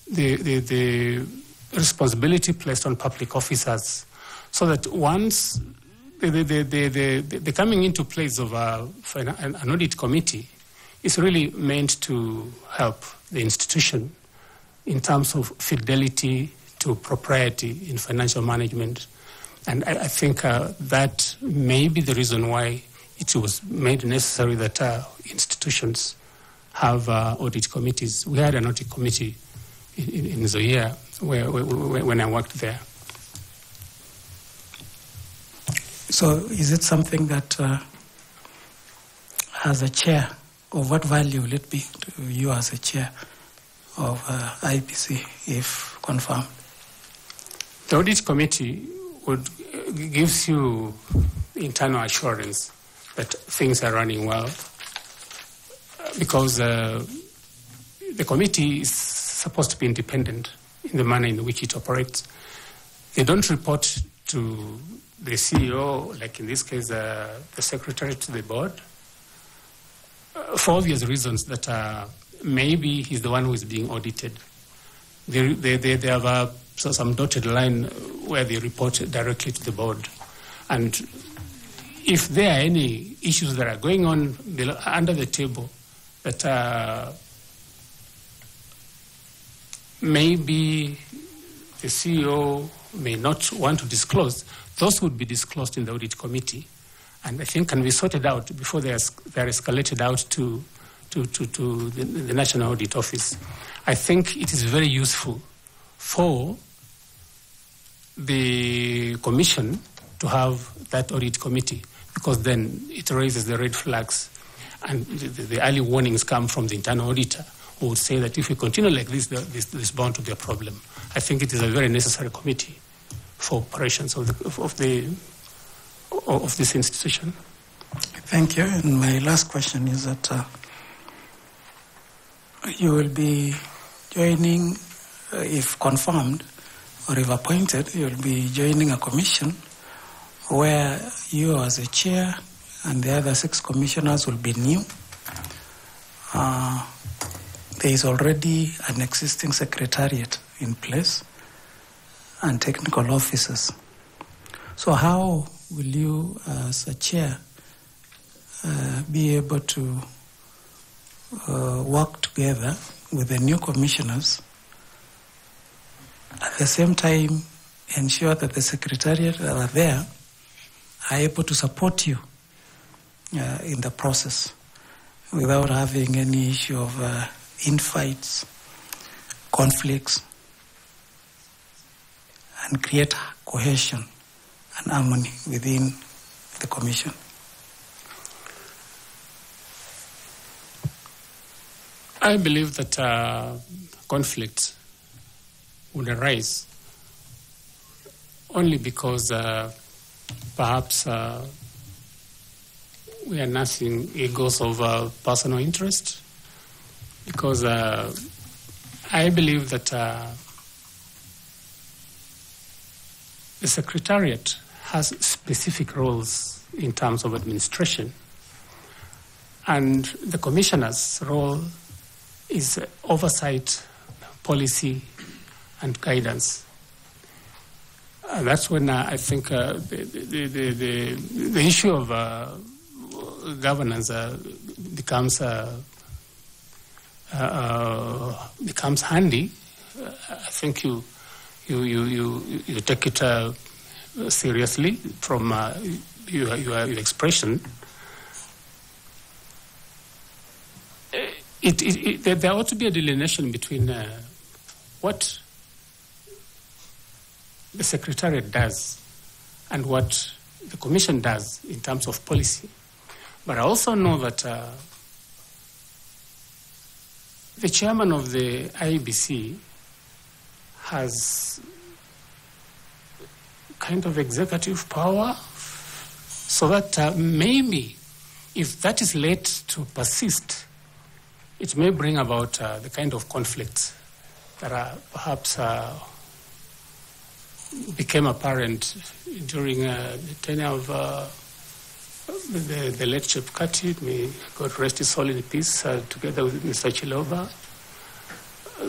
the responsibility placed on public officers, so that once the coming into place of an audit committee is really meant to help the institution in terms of fidelity to propriety in financial management. And I think that may be the reason why it was made necessary that institutions have audit committees. We had an audit committee in Nzoia when I worked there. So is it something that as a chair, of what value will it be to you as a chair of IEBC if confirmed? The audit committee gives you internal assurance that things are running well, because the committee is supposed to be independent in the manner in which it operates. They don't report to the CEO, like in this case, the secretary to the board, for obvious reasons that maybe he's the one who is being audited. They have some dotted line where they report directly to the board. And if there are any issues that are going on under the table that maybe the CEO may not want to disclose, those would be disclosed in the audit committee, and I think can be sorted out before they're escalated out to the National Audit Office. I think it is very useful for the commission to have that audit committee, because then it raises the red flags and the early warnings come from the internal auditor, who would say that if we continue like this, this is bound to be a problem. I think it is a very necessary committee for operations of this institution. Thank you. And my last question is that you will be joining, if confirmed or if appointed, you will be joining a commission where you as a chair and the other 6 commissioners will be new. There is already an existing secretariat in place and technical officers. So how will you, as a chair, be able to work together with the new commissioners, at the same time ensure that the secretariat that are there are able to support you in the process without having any issue of infights, conflicts, and create cohesion and harmony within the commission? I believe that conflict would arise only because perhaps we are nursing egos of personal interest, because I believe that the Secretariat has specific roles in terms of administration, and the Commissioner's role is oversight, policy, and guidance. That's when I think the issue of governance becomes handy. I think you take it seriously from your expression. There ought to be a delineation between what the Secretariat does and what the Commission does in terms of policy. But I also know that the chairman of the IEBC has kind of executive power, so that maybe if that is led to persist, it may bring about the kind of conflicts that are perhaps became apparent during the tenure of the late Chief Kati, may God rest his soul in peace, together with Mr. Chilova,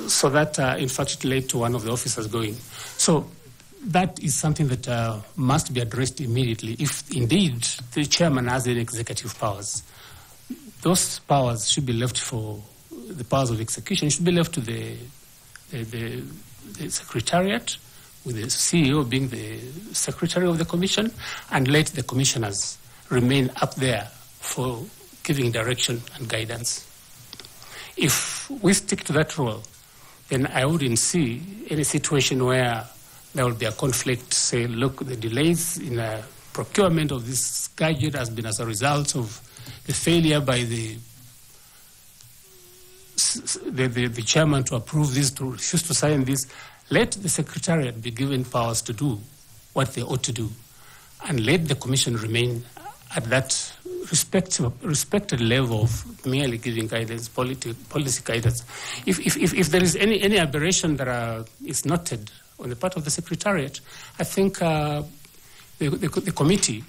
so that in fact it led to one of the officers going. So that is something that must be addressed immediately. If indeed the chairman has any executive powers, those powers should be left for the powers of execution, should be left to the Secretariat, with the CEO being the Secretary of the Commission, and let the commissioners remain up there for giving direction and guidance. If we stick to that role, then I wouldn't see any situation where there will be a conflict, say, look, the delays in procurement of this gadget has been as a result of the failure by the chairman to approve this, to refuse to sign this. Let the Secretariat be given powers to do what they ought to do, and let the Commission remain at that respected level of merely giving guidance, policy guidance. If there is any aberration that is noted on the part of the Secretariat, I think the committee,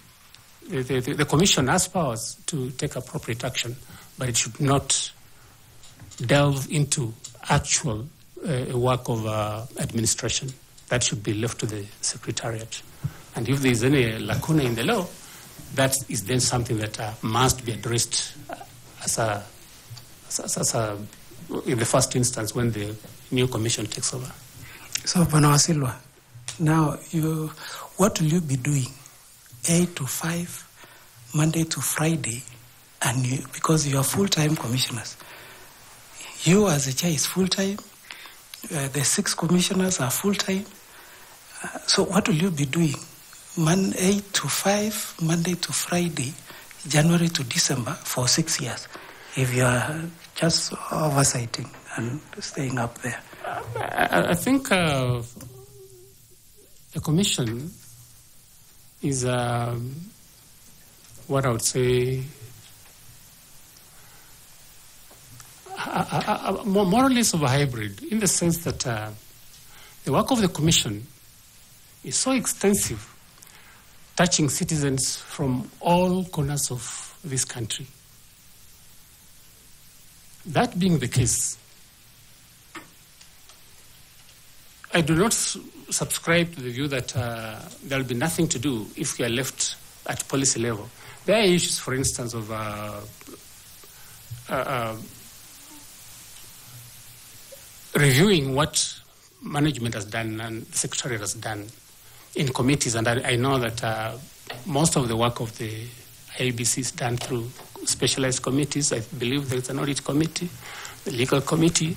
the Commission has powers to take appropriate action, but it should not delve into actual work of administration. That should be left to the Secretariat. And if there is any lacuna in the law, that is then something that must be addressed in the first instance when the new Commission takes over. So, Bwana Wasilwa, now what will you be doing 8 to 5, Monday to Friday, and because you are full-time commissioners? You as a chair is full-time, the 6 commissioners are full-time, So what will you be doing? 8 to 5, Monday to Friday, January to December for 6 years, if you are just oversighting and staying up there? I think the commission is what I would say more or less of a hybrid, in the sense that the work of the commission is so extensive, touching citizens from all corners of this country. That being the case, I do not subscribe to the view that there will be nothing to do if we are left at policy level. There are issues, for instance, of reviewing what management has done and the Secretariat has done in committees, and I know that most of the work of the IEBC is done through specialized committees. I believe there is an audit committee, the legal committee,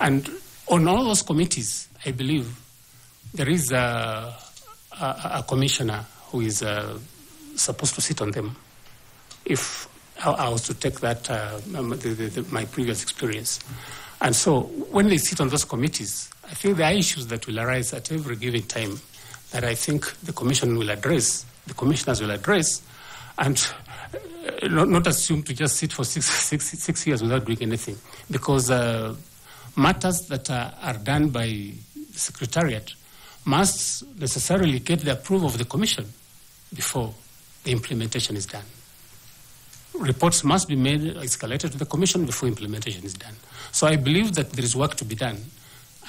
and on all those committees, I believe there is a commissioner who is supposed to sit on them. If I was to take that, my previous experience. And so when they sit on those committees, I think there are issues that will arise at every given time that I think the commission will address, the commissioners will address, and not assume to just sit for six years without doing anything. Because matters that are done by the Secretariat must necessarily get the approval of the commission before the implementation is done. Reports must be made, escalated to the commission before implementation is done. So I believe that there is work to be done,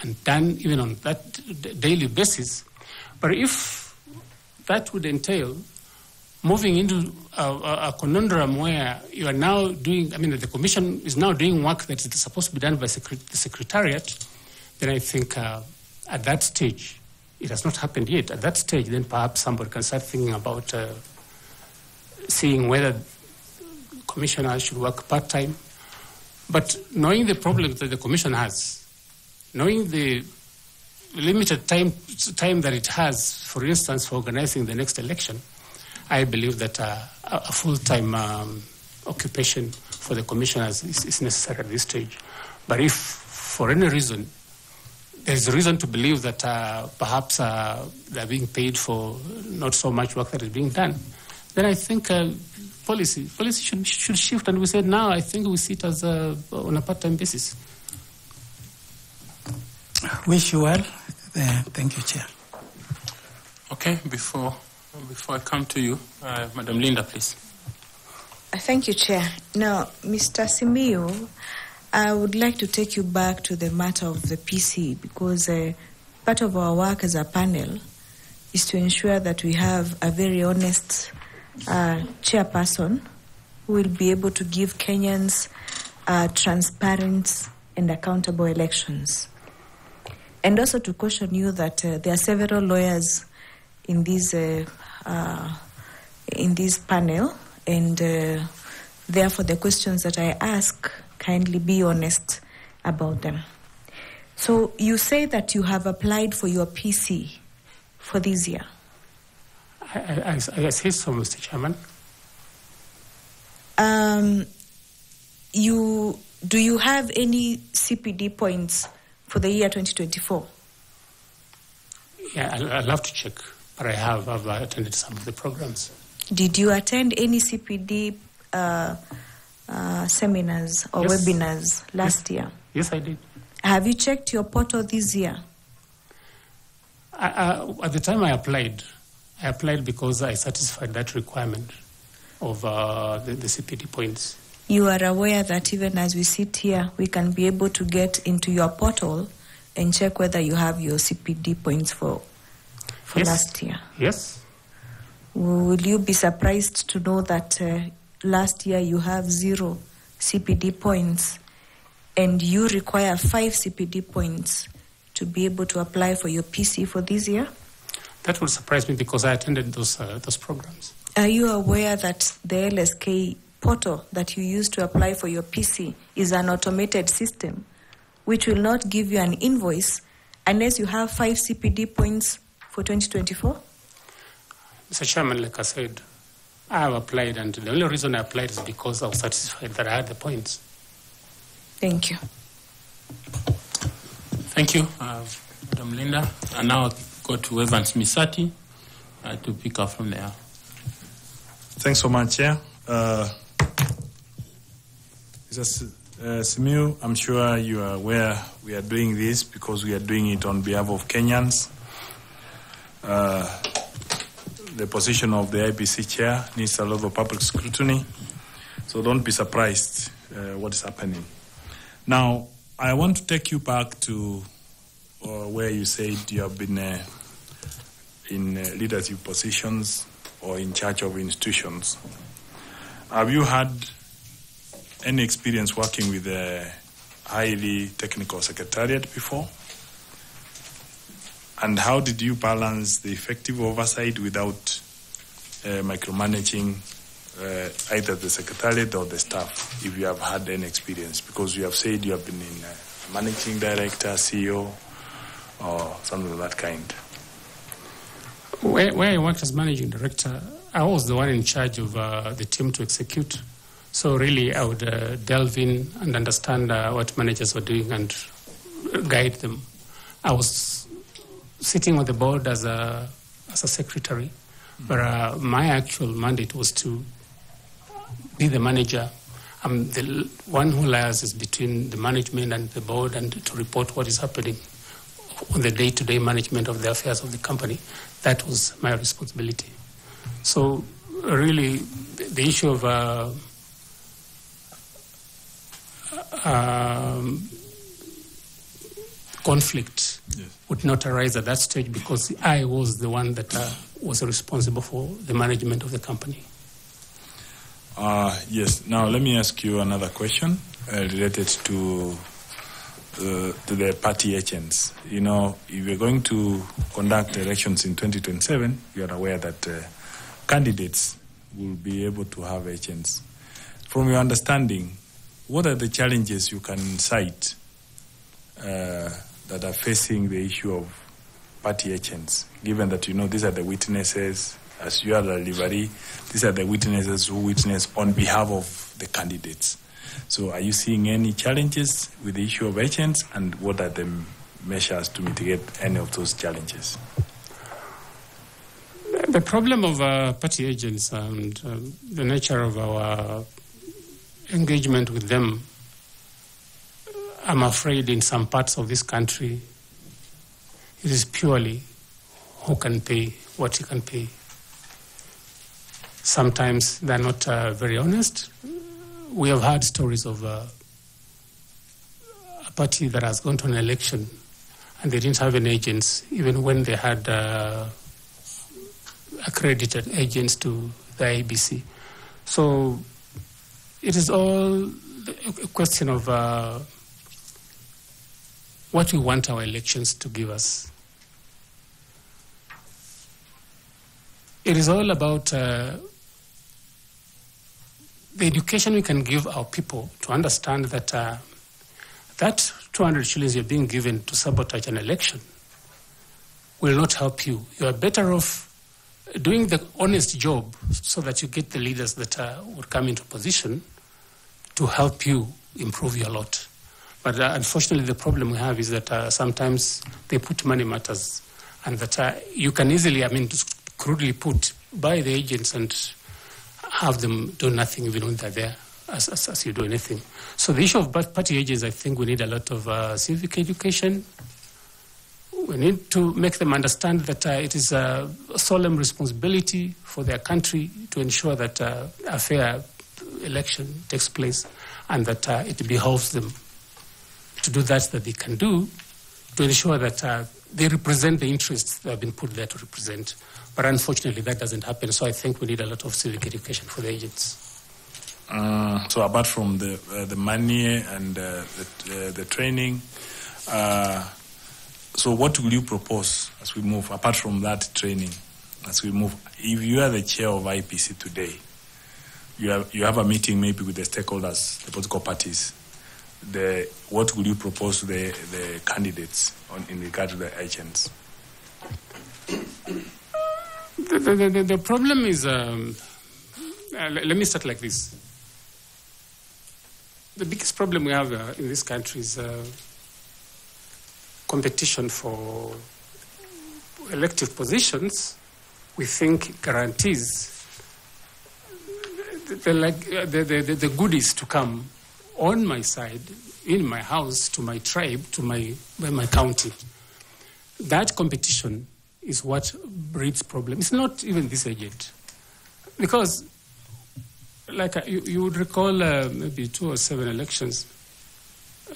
and done even on that daily basis. But if that would entail moving into a conundrum where you are now doing, the commission is now doing work that is supposed to be done by the Secretariat, then I think at that stage, it has not happened yet. At that stage, then perhaps somebody can start thinking about seeing whether commissioners should work part-time. But knowing the problems that the commission has, knowing the limited time that it has, for instance, for organizing the next election, I believe that a full-time occupation for the commissioners is necessary at this stage. But if, for any reason, there is a reason to believe that perhaps they are being paid for not so much work that is being done, then I think policy should shift, and we said now I think we sit as on a part-time basis. Wish you well. Thank you, Chair. Okay, before I come to you, Madam Linda, please. Thank you, Chair. Now, Mr. Simiyu, I would like to take you back to the matter of the PC, because part of our work as a panel is to ensure that we have a very honest chairperson who will be able to give Kenyans transparent and accountable elections. And also to caution you that there are several lawyers in this panel, and therefore the questions that I ask, kindly be honest about them. So you say that you have applied for your PC for this year. I say so, Mr. Chairman. Do you have any CPD points for the year 2024? Yeah, I'd love to check, but I've attended some of the programs. Did you attend any CPD seminars or webinars last year? Yes, I did. Have you checked your portal this year? At the time I applied because I satisfied that requirement of the CPD points. You are aware that even as we sit here, we can be able to get into your portal and check whether you have your CPD points for Yes. last year? Yes. Will you be surprised to know that last year you have 0 CPD points and you require 5 CPD points to be able to apply for your PC for this year? That would surprise me because I attended those programs. Are you aware that the LSK portal that you use to apply for your PC is an automated system which will not give you an invoice unless you have 5 CPD points for 2024? Mr. Chairman, like I said, I have applied, and the only reason I applied is because I was satisfied that I had the points. Thank you. Thank you, Madam Linda. And now go to Evans Misati to pick up from there. Thanks so much, Chair. Simiyu, I'm sure you are aware we are doing this because we are doing it on behalf of Kenyans. The position of the IEBC chair needs a lot of public scrutiny, so don't be surprised what is happening. Now, I want to take you back to where you said you have been in leadership positions or in charge of institutions. Have you had any experience working with a highly technical secretariat before? And how did you balance the effective oversight without micromanaging either the secretariat or the staff, if you have had any experience? Because you have said you have been in managing director, CEO, or something of that kind. Where I worked as managing director, I was the one in charge of the team to execute. So really, I would delve in and understand what managers were doing and guide them. I was sitting on the board as a secretary, but my actual mandate was to be the manager. I'm the one who liaises between the management and the board and to report what is happening on the day-to-day management of the affairs of the company. That was my responsibility. So really, the issue of conflict would not arise at that stage because I was the one that was responsible for the management of the company. Yes. Now, let me ask you another question related to the party agents. You know, if we're going to conduct elections in 2027, you are aware that candidates will be able to have agents. From your understanding, what are the challenges you can cite that are facing the issue of party agents, given that, you know, these are the witnesses, as you are the delivery, these are the witnesses who witness on behalf of the candidates. So are you seeing any challenges with the issue of agents, and what are the measures to mitigate any of those challenges? The problem of party agents and the nature of our engagement with them, I'm afraid in some parts of this country, it is purely who can pay what you can pay. Sometimes they're not very honest. We have heard stories of a party that has gone to an election and they didn't have any agents, even when they had accredited agents to the IEBC. So it is all a question of what we want our elections to give us. It is all about the education we can give our people to understand that that 200 shillings you're being given to sabotage an election will not help you. You are better off doing the honest job so that you get the leaders that would come into position to help you improve your lot. But unfortunately, the problem we have is that sometimes they put money matters, and that you can easily, crudely put by the agents and have them do nothing even when they're there as you do anything. So the issue of party agents, I think we need a lot of civic education. We need to make them understand that it is a solemn responsibility for their country to ensure that a fair election takes place, and that it behoves them to do that they can do to ensure that they represent the interests that have been put there to represent. But unfortunately, that doesn't happen. So I think we need a lot of civic education for the agents. So apart from the money and the training, so what will you propose as we move, apart from that training, as we move? If you are the chair of IEBC today, you have a meeting maybe with the stakeholders, the political parties, what will you propose to the candidates in regard to the agents? The problem is, let me start like this. The biggest problem we have in this country is competition for elective positions. We think guarantees the goodies to come on my side, in my house, to my tribe, to my county. That competition is what breeds problems. It's not even this agent. Because, like you would recall maybe 2 or 7 elections,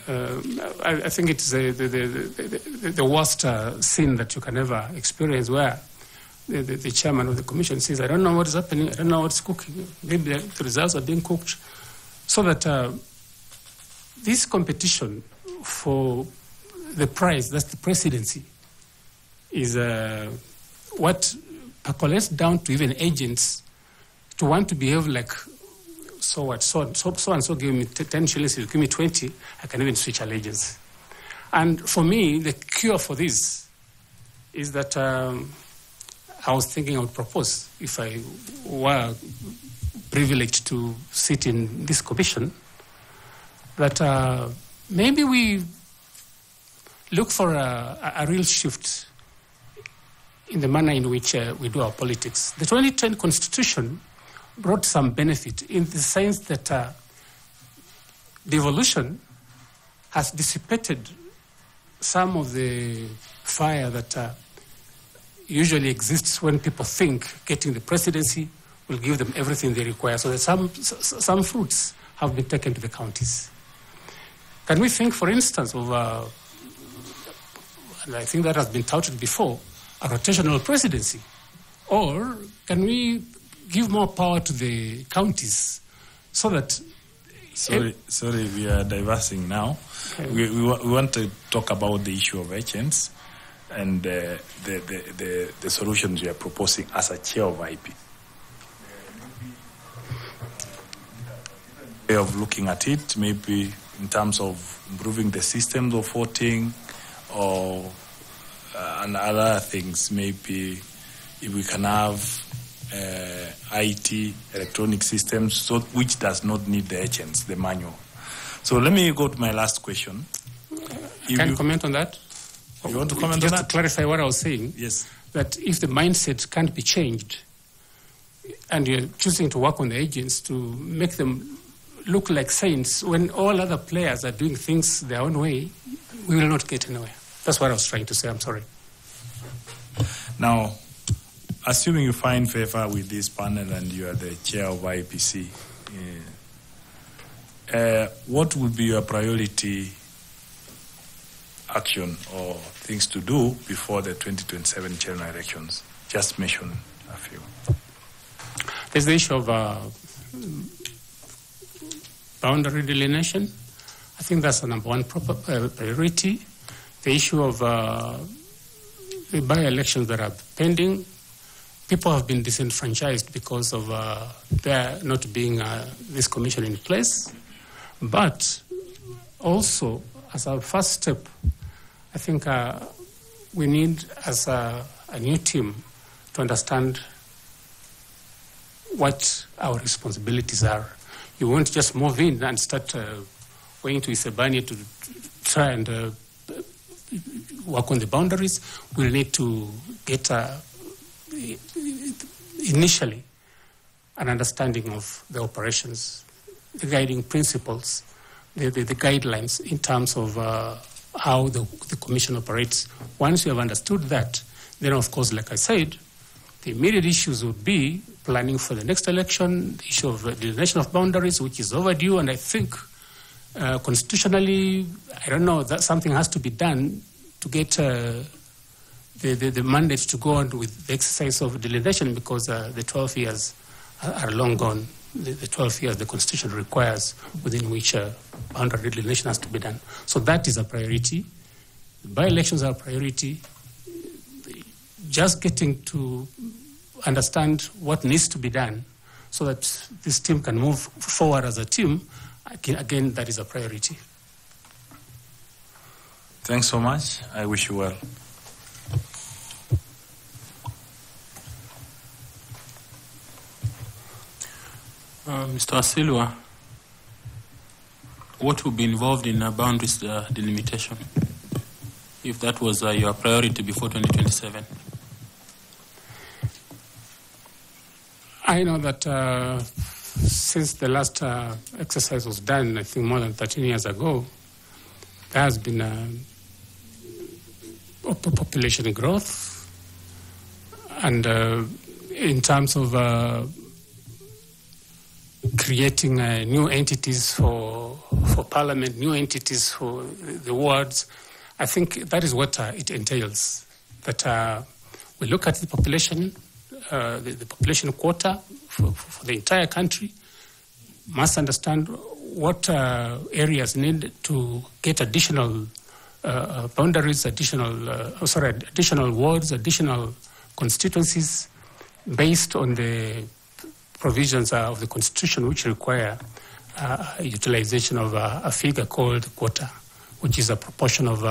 I think it's the worst sin that you can ever experience, where the chairman of the commission says, I don't know what is happening, I don't know what's cooking, maybe the results are being cooked. So that this competition for the prize, that's the presidency, is what percolates down to even agents to want to behave like, so what, so and so give me 10 shillings, you give me 20, I can even switch allegiance. And for me, the cure for this is that I was thinking I would propose, if I were privileged to sit in this commission, that maybe we look for a real shift in the manner in which we do our politics. The 2010 Constitution brought some benefit in the sense that devolution has dissipated some of the fire that usually exists when people think getting the presidency will give them everything they require. So that some fruits have been taken to the counties. Can we think, for instance, of, and I think that has been touted before, a rotational presidency? Or can we give more power to the counties so that... Sorry, we are diversing now. Okay. We want to talk about the issue of agents and the solutions you are proposing as a chair of IP. Way of looking at it, maybe in terms of improving the systems of voting or and other things, maybe if we can have IT, electronic systems, so which does not need the agents, the manual. So let me go to my last question. Can you comment on that? You want to comment on that? Just to clarify what I was saying. Yes. That if the mindset can't be changed and you're choosing to work on the agents to make them look like saints when all other players are doing things their own way, we will not get anywhere. That's what I was trying to say. I'm sorry. Now, assuming you find favor with this panel and you are the chair of IEBC, what would be your priority action or things to do before the 2027 general elections? Just mention a few. There's the issue of boundary delineation. I think that's the number one priority. The issue of the by-elections that are pending. People have been disenfranchised because of there not being this commission in place. But also, as our first step, I think we need, as a new team, to understand what our responsibilities are. You won't just move in and start going to Isebania to try and work on the boundaries. We'll need to get initially an understanding of the operations, the guiding principles, the guidelines in terms of how the commission operates. Once we have understood that, then of course, like I said, the immediate issues would be planning for the next election, the issue of delineation of boundaries, which is overdue, and I think constitutionally, I don't know, that something has to be done to get the mandate to go on with the exercise of delineation, because the 12 years are long gone. The 12 years the Constitution requires within which boundary delineation has to be done. So that is a priority. By-elections are a priority. Just getting to understand what needs to be done so that this team can move forward as a team, again, that is a priority. Thanks so much. I wish you well. Mr. Wasilwa, what would be involved in boundaries delimitation, if that was your priority before 2027? I know that since the last exercise was done, I think more than 13 years ago, there has been population growth, and in terms of creating new entities for parliament, new entities for the wards, I think that is what it entails. That we look at the population, the population quota for the entire country, must understand what areas need to get additional boundaries, additional wards, additional constituencies, based on the provisions of the Constitution, which require utilization of a figure called quota, which is a proportion of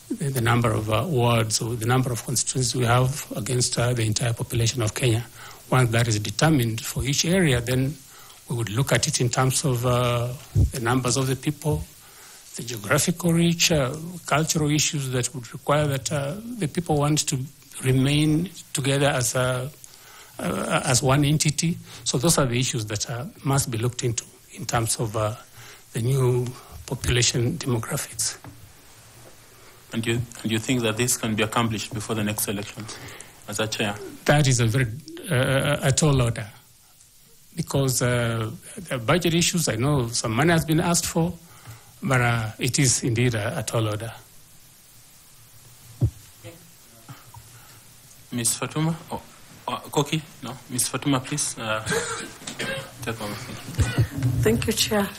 the number of wards or the number of constituencies we have against the entire population of Kenya. Once that is determined for each area, then we would look at it in terms of the numbers of the people, the geographical reach, cultural issues that would require that the people want to remain together as one entity. So those are the issues that must be looked into in terms of the new population demographics. And you think that this can be accomplished before the next elections as a chair? That is a very a tall order, because the budget issues, I know some money has been asked for, but it is indeed a tall order. Ms. Fatuma? Koki? No? Ms. Fatuma, please. Take over. Thank you, Chair.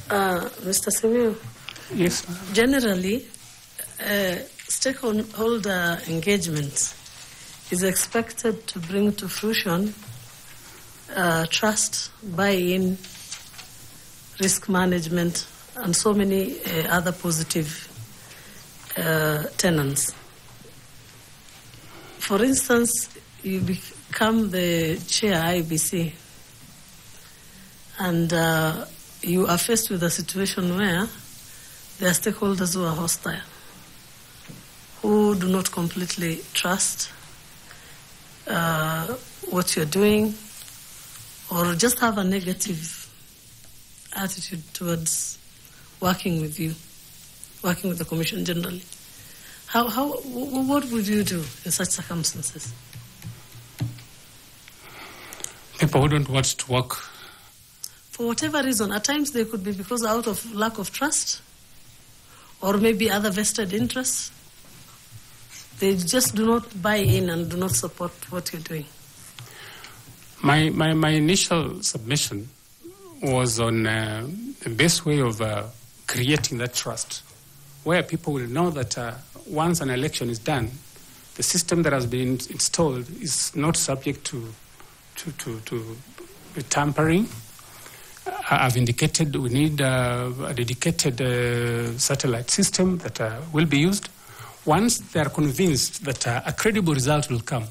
Mr. Simiyu. Yes. Generally, stakeholder engagement is expected to bring to fruition trust, buy-in, risk management, and so many other positive tenets. For instance, you become the chair IEBC, and you are faced with a situation where there are stakeholders who are hostile, who do not completely trust what you're doing, or just have a negative attitude towards working with you, working with the Commission generally. What would you do in such circumstances? People who don't want to work. For whatever reason, at times they could be because out of lack of trust, or maybe other vested interests. They just do not buy in and do not support what you're doing. My initial submission was on the best way of creating that trust, where people will know that once an election is done, the system that has been installed is not subject to tampering. I've indicated we need a dedicated satellite system that will be used. Once they are convinced that a credible result will come.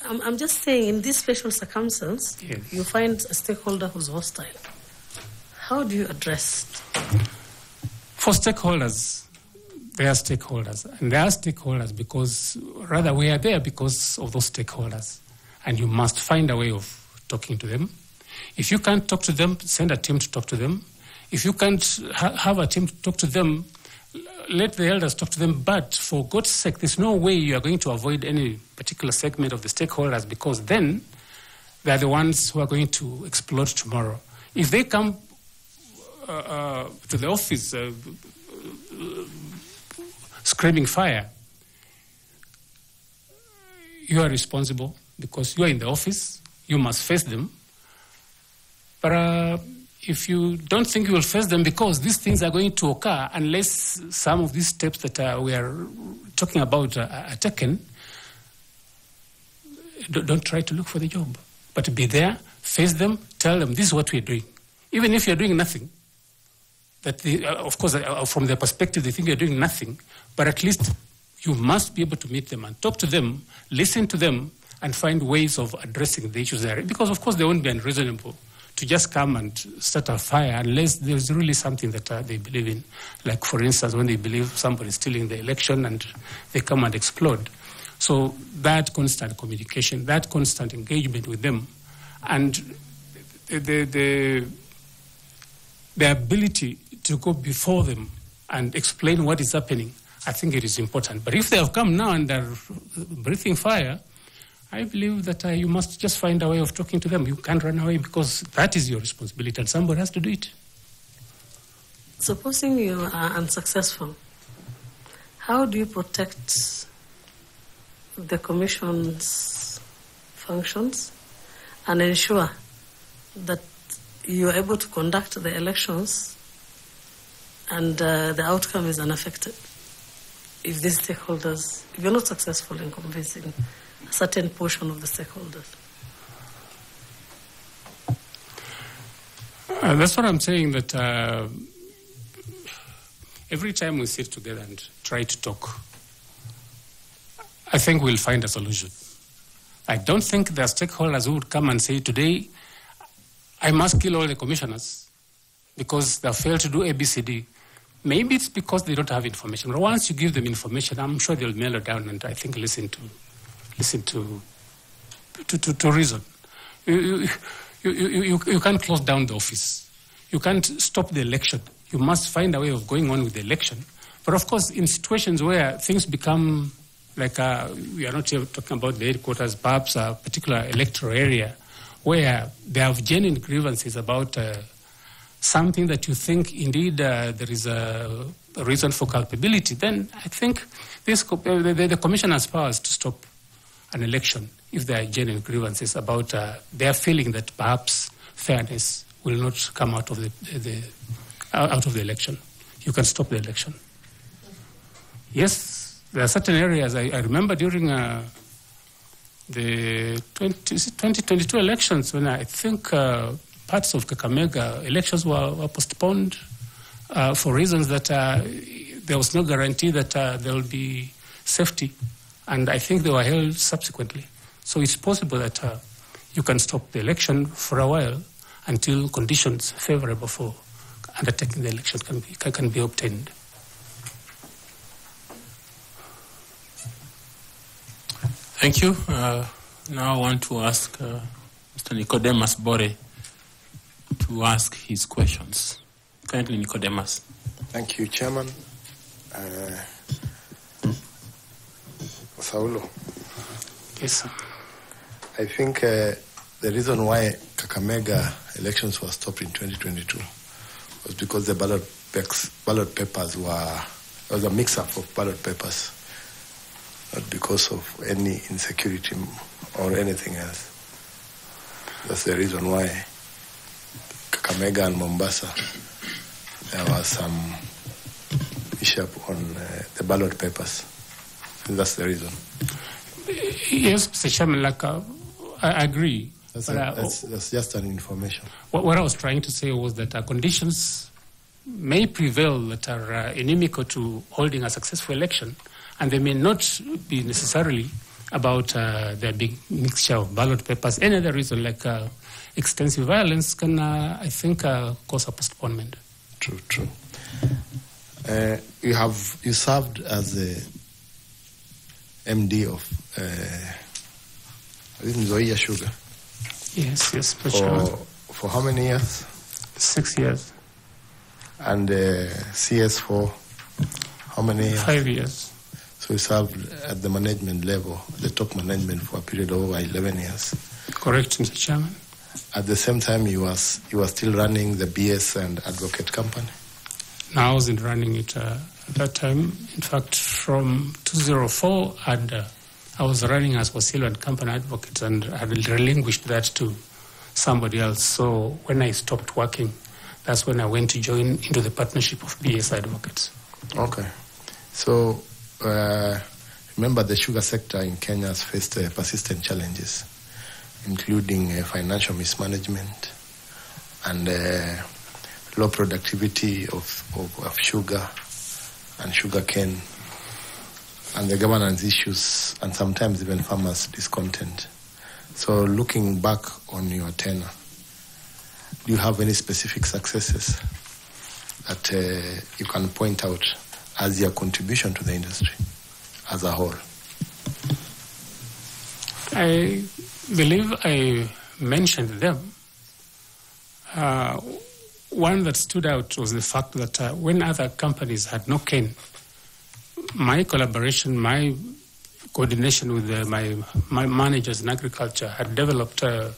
I'm just saying, in this special circumstance, yes, you find a stakeholder who's hostile. How do you address it? For stakeholders, they are stakeholders. And they are stakeholders because, rather, we are there because of those stakeholders. And you must find a way of talking to them. If you can't talk to them, send a team to talk to them. If you can't have a team to talk to them, let the elders talk to them. But for God's sake, there's no way you are going to avoid any particular segment of the stakeholders, because then they're the ones who are going to explode tomorrow. If they come to the office screaming fire, you are responsible because you are in the office. You must face them. But if you don't think you will face them, because these things are going to occur unless some of these steps that we are talking about are taken, don't try to look for the job. But be there, face them, tell them this is what we're doing. Even if you're doing nothing, that of course, from their perspective, they think you're doing nothing, but at least you must be able to meet them and talk to them, listen to them, and find ways of addressing the issues there. Because, of course, they won't be unreasonable to just come and start a fire unless there's really something that they believe in. Like, for instance, when they believe somebody's stealing the election and they come and explode. So that constant communication, that constant engagement with them, and the ability to go before them and explain what is happening, I think it is important. But if they have come now and are breathing fire, I believe that you must just find a way of talking to them. You can't run away because that is your responsibility and somebody has to do it. Supposing you are unsuccessful, how do you protect the Commission's functions and ensure that you are able to conduct the elections and the outcome is unaffected? If these stakeholders, if you're not successful in convincing a certain portion of the stakeholders. That's what I'm saying, that every time we sit together and try to talk, I think we'll find a solution. I don't think there are stakeholders who would come and say, today, I must kill all the commissioners because they failed to do ABCD. Maybe it's because they don't have information. But once you give them information, I'm sure they'll mellow down and I think listen to reason. You can't close down the office. You can't stop the election. You must find a way of going on with the election. But of course, in situations where things become like we are not here talking about the headquarters, perhaps a particular electoral area where they have genuine grievances about something that you think indeed there is a reason for culpability, then I think the Commission has powers to stop an election if there are genuine grievances about their feeling that perhaps fairness will not come out of the election. You can stop the election. Yes, there are certain areas. I remember during the 2022 elections when I think parts of Kakamega elections were postponed for reasons that there was no guarantee that there will be safety. And I think they were held subsequently. So it's possible that you can stop the election for a while until conditions favorable for undertaking the election can be obtained. Thank you. Now I want to ask Mr. Nicodemus Bore to ask his questions. Kindly, Nicodemus. Thank you, Chairman. Saulo. Yes, sir. I think the reason why Kakamega elections were stopped in 2022 was because the ballot papers there was a mix-up of ballot papers, not because of any insecurity or anything else. That's the reason why Kakamega and Mombasa, there was some issue on the ballot papers. And that's the reason. Yes, Mr. Chairman, I agree. That's just an information. What I was trying to say was that conditions may prevail that are inimical to holding a successful election, and they may not be necessarily about their big mixture of ballot papers. Any other reason, like extensive violence, can, I think, cause a postponement. True. You served as the MD of Zoya Sugar. Yes, for sure. For how many years? 6 years. And CS for how many years? 5 years. So you served at the management level, the top management, for a period of over 11 years. Correct, Mr. Chairman. At the same time, you were still running the BS and Advocate Company? No, I wasn't running it at that time. In fact, from 2004, I was running as Wasilwa and Company Advocate, and I had relinquished that to somebody else. So when I stopped working, that's when I went to join into the partnership of BS Advocates. Okay. So remember, the sugar sector in Kenya has faced persistent challenges, including financial mismanagement and low productivity of sugar and sugar cane. and the governance issues, and sometimes even farmers' discontent. So looking back on your tenure, do you have any specific successes that you can point out as your contribution to the industry as a whole? I believe I mentioned them. One that stood out was the fact that when other companies had no cane, my collaboration, my coordination with my managers in agriculture had developed a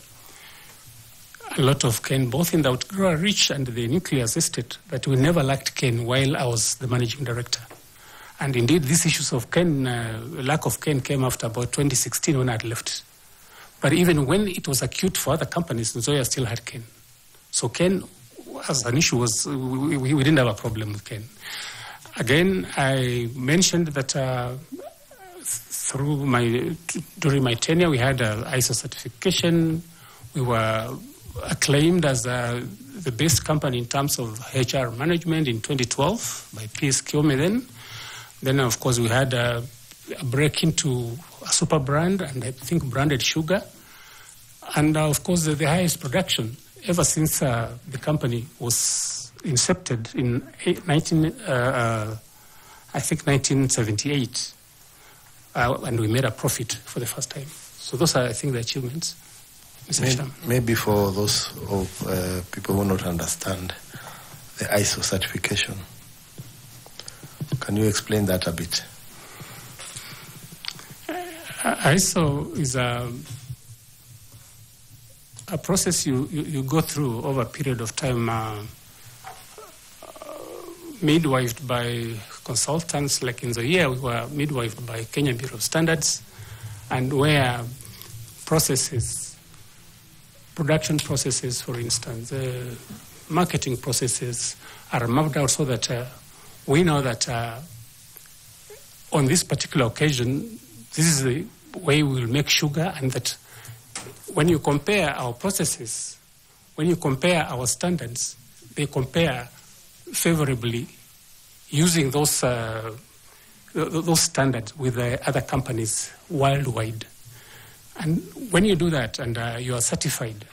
lot of cane, both in the Outgrower Reach and the nucleus estate, that we never lacked cane while I was the managing director. And indeed, these issues of cane, lack of cane, came after about 2016 when I had left. But even when it was acute for other companies, Nzoia still had cane. So cane, as an issue, was we didn't have a problem with cane. Again, I mentioned that during my tenure, we had ISO certification. We were acclaimed as the best company in terms of HR management in 2012 by PS Kiome then. Then, of course, we had a break into a super brand and I think branded sugar. And, of course, the highest production ever since the company was incepted in 1978. And we made a profit for the first time. So those are, I think, the achievements. Maybe for those of people who don't understand the ISO certification, can you explain that a bit? ISO is a process you go through over a period of time, midwifed by consultants. Like in the year, we were midwifed by Kenya Bureau of Standards, and where processes, production processes, for instance, marketing processes are mapped out so that we know that on this particular occasion, this is the way we will make sugar, and that when you compare our processes, when you compare our standards, they compare favorably using those standards with the other companies worldwide. And when you do that and you are certified,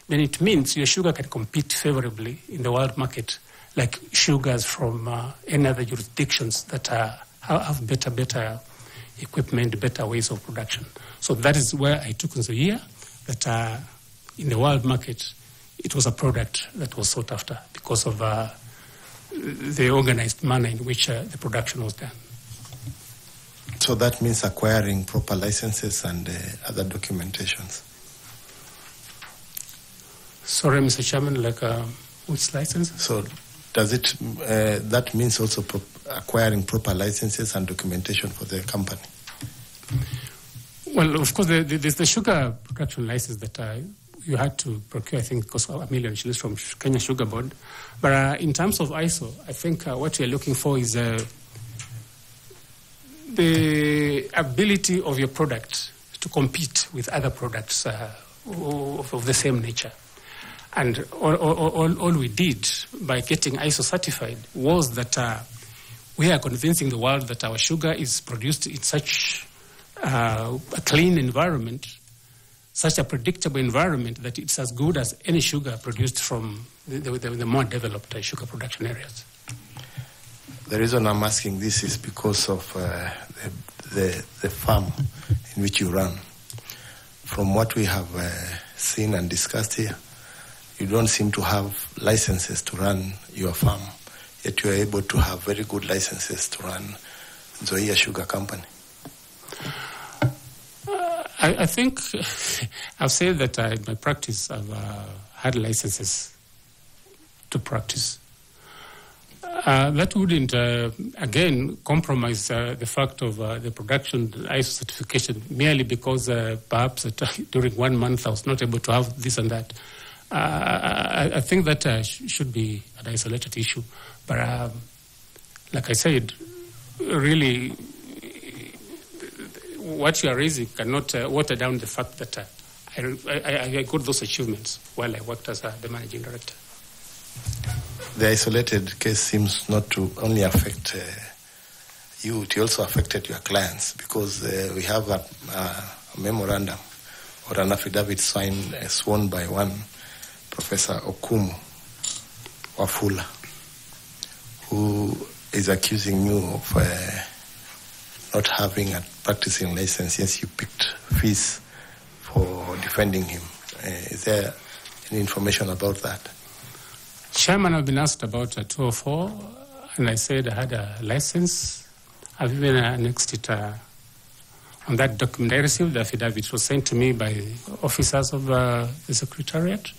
then it means your sugar can compete favorably in the world market, like sugars from any other jurisdictions that have better equipment, better ways of production. So that is where I took in the year that in the world market, it was a product that was sought after because of the organized manner in which the production was done. So that means acquiring proper licenses and other documentations. Sorry, Mr. Chairman, like which license? So does it, that means also acquiring proper licenses and documentation for the company? Well, of course, there's the sugar production license that you had to procure, I think, it cost $1 million from Kenya Sugar Board. But in terms of ISO, I think what we're looking for is the ability of your product to compete with other products of the same nature. And all we did by getting ISO certified was that we are convincing the world that our sugar is produced in such a clean environment, such a predictable environment, that it's as good as any sugar produced from the more developed sugar production areas. The reason I'm asking this is because of the farm in which you run. From what we have seen and discussed here, you don't seem to have licenses to run your farm, yet you are able to have very good licenses to run Nzoia Sugar Company. I think I've said that in my practice I've had licenses to practice. That wouldn't, again, compromise the fact of the production ISO certification merely because perhaps during 1 month I was not able to have this and that. I think that should be an isolated issue. But like I said, really, what you are raising cannot water down the fact that I got those achievements while I worked as the managing director. The isolated case seems not to only affect you, it also affected your clients because we have a memorandum or an affidavit sworn by one Professor Okumu Wafula, who is accusing you of not having a practicing license. Yes, you picked fees for defending him. Is there any information about that? Chairman, I've been asked about a 204, and I said I had a license. I've even annexed it on that document. I received the affidavit. It was sent to me by officers of the Secretariat.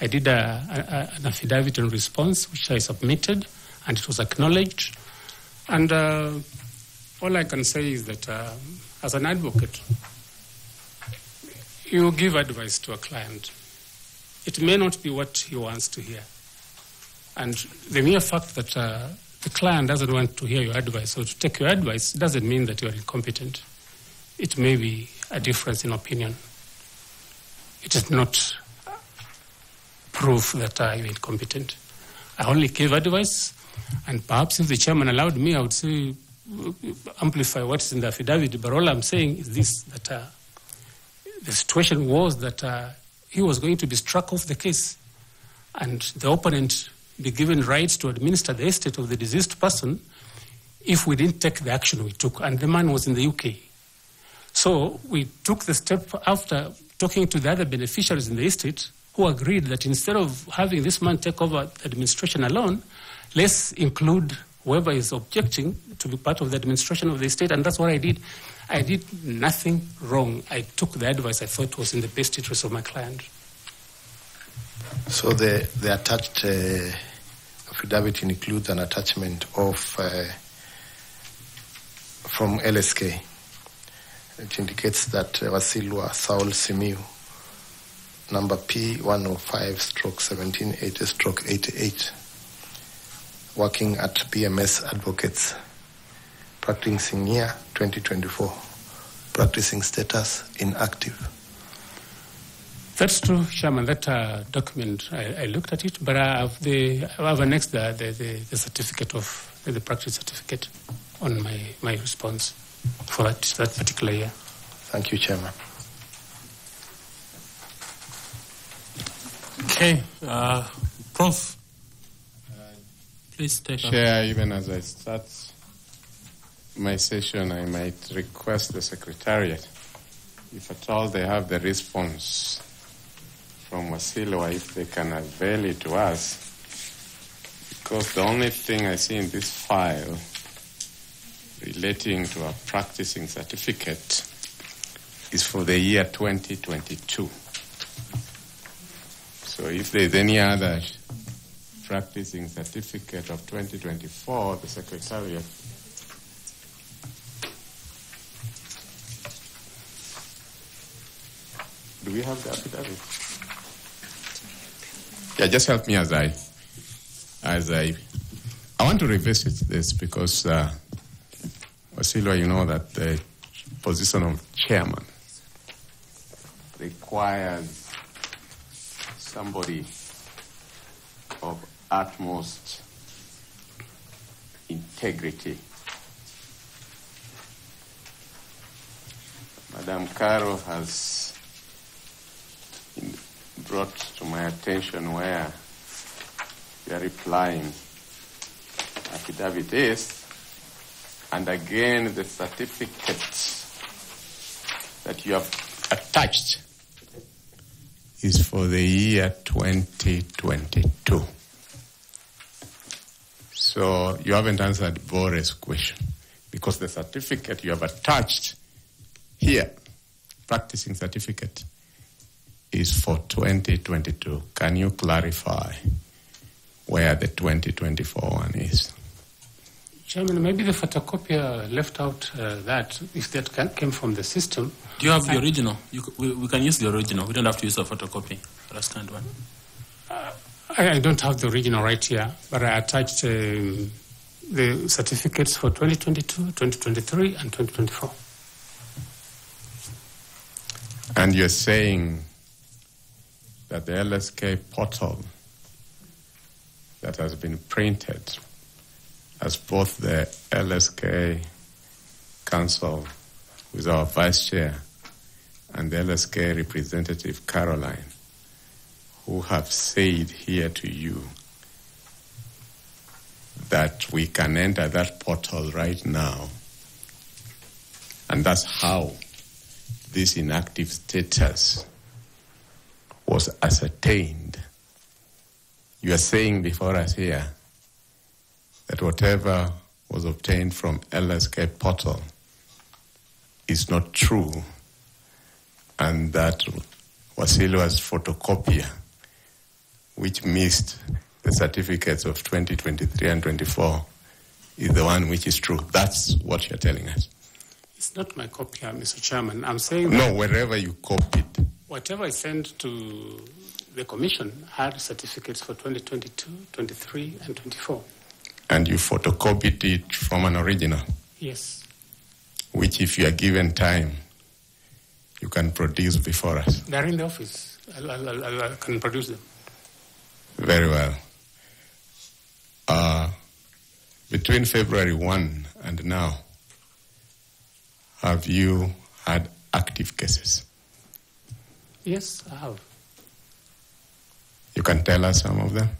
I did an affidavit in response, which I submitted, and it was acknowledged. And all I can say is that as an advocate, you give advice to a client. It may not be what he wants to hear. And the mere fact that the client doesn't want to hear your advice or to take your advice doesn't mean that you are incompetent. It may be a difference in opinion. It is not proof that you're incompetent. I only gave advice, and perhaps if the chairman allowed me, I would say amplify what is in the affidavit. But all I'm saying is this, that the situation was that he was going to be struck off the case, and the opponent be given rights to administer the estate of the deceased person if we didn't take the action we took. And the man was in the UK. So we took the step after talking to the other beneficiaries in the estate who agreed that instead of having this man take over the administration alone, let's include whoever is objecting to be part of the administration of the estate. And that's what I did. I did nothing wrong. I took the advice I thought was in the best interest of my client. So the attached affidavit includes an attachment of from LSK. It indicates that Wasilwa Saul Simiyu, number P105/1780/88, working at BMS Advocates, practicing year 2024, practicing status inactive. That's true, Chairman. That document, I looked at it, but I have annexed the certificate of the practice certificate on my response for that particular year. Thank you, Chairman. Okay, Prof. Please take Chair, even as I start my session, I might request the Secretariat, if at all they have the response from Wasilwa, if they can avail it to us, because the only thing I see in this file relating to a practicing certificate is for the year 2022. So if there's any other practicing certificate of 2024, the Secretariat. Do we have the affidavit? Yeah, just help me as I want to revisit this because Wasilwa, you know that the position of chairman requires somebody of utmost integrity. Madam Caro has brought to my attention where you are replying affidavit is, and again the certificate that you have attached is for the year 2022. So you haven't answered Bore's question, because the certificate you have attached here, practicing certificate, is for 2022. Can you clarify where the 2024 one is? Chairman, maybe the photocopier left out that, if that came from the system. Do you have the original? We can use the original. We don't have to use a photocopy for a scanned one. I don't have the original right here, but I attached the certificates for 2022, 2023, and 2024. And you're saying that the LSK portal that has been printed as both the LSK Council with our Vice Chair and the LSK representative, Caroline, who have said here to you that we can enter that portal right now. And that's how this inactive status was ascertained. You are saying before us here that whatever was obtained from LSK portal is not true, and that Wasilwa's photocopier, which missed the certificates of 2023 and 24, is the one which is true. That's what you're telling us. It's not my copier, Mr. Chairman. I'm saying no, wherever you copied. Whatever I sent to the Commission had certificates for 2022, 23, and 24. And you photocopied it from an original? Yes. Which, if you are given time, you can produce before us. They're in the office. I can produce them. Very well. Between February 1 and now, have you had active cases? Yes, I have. You can tell us some of them?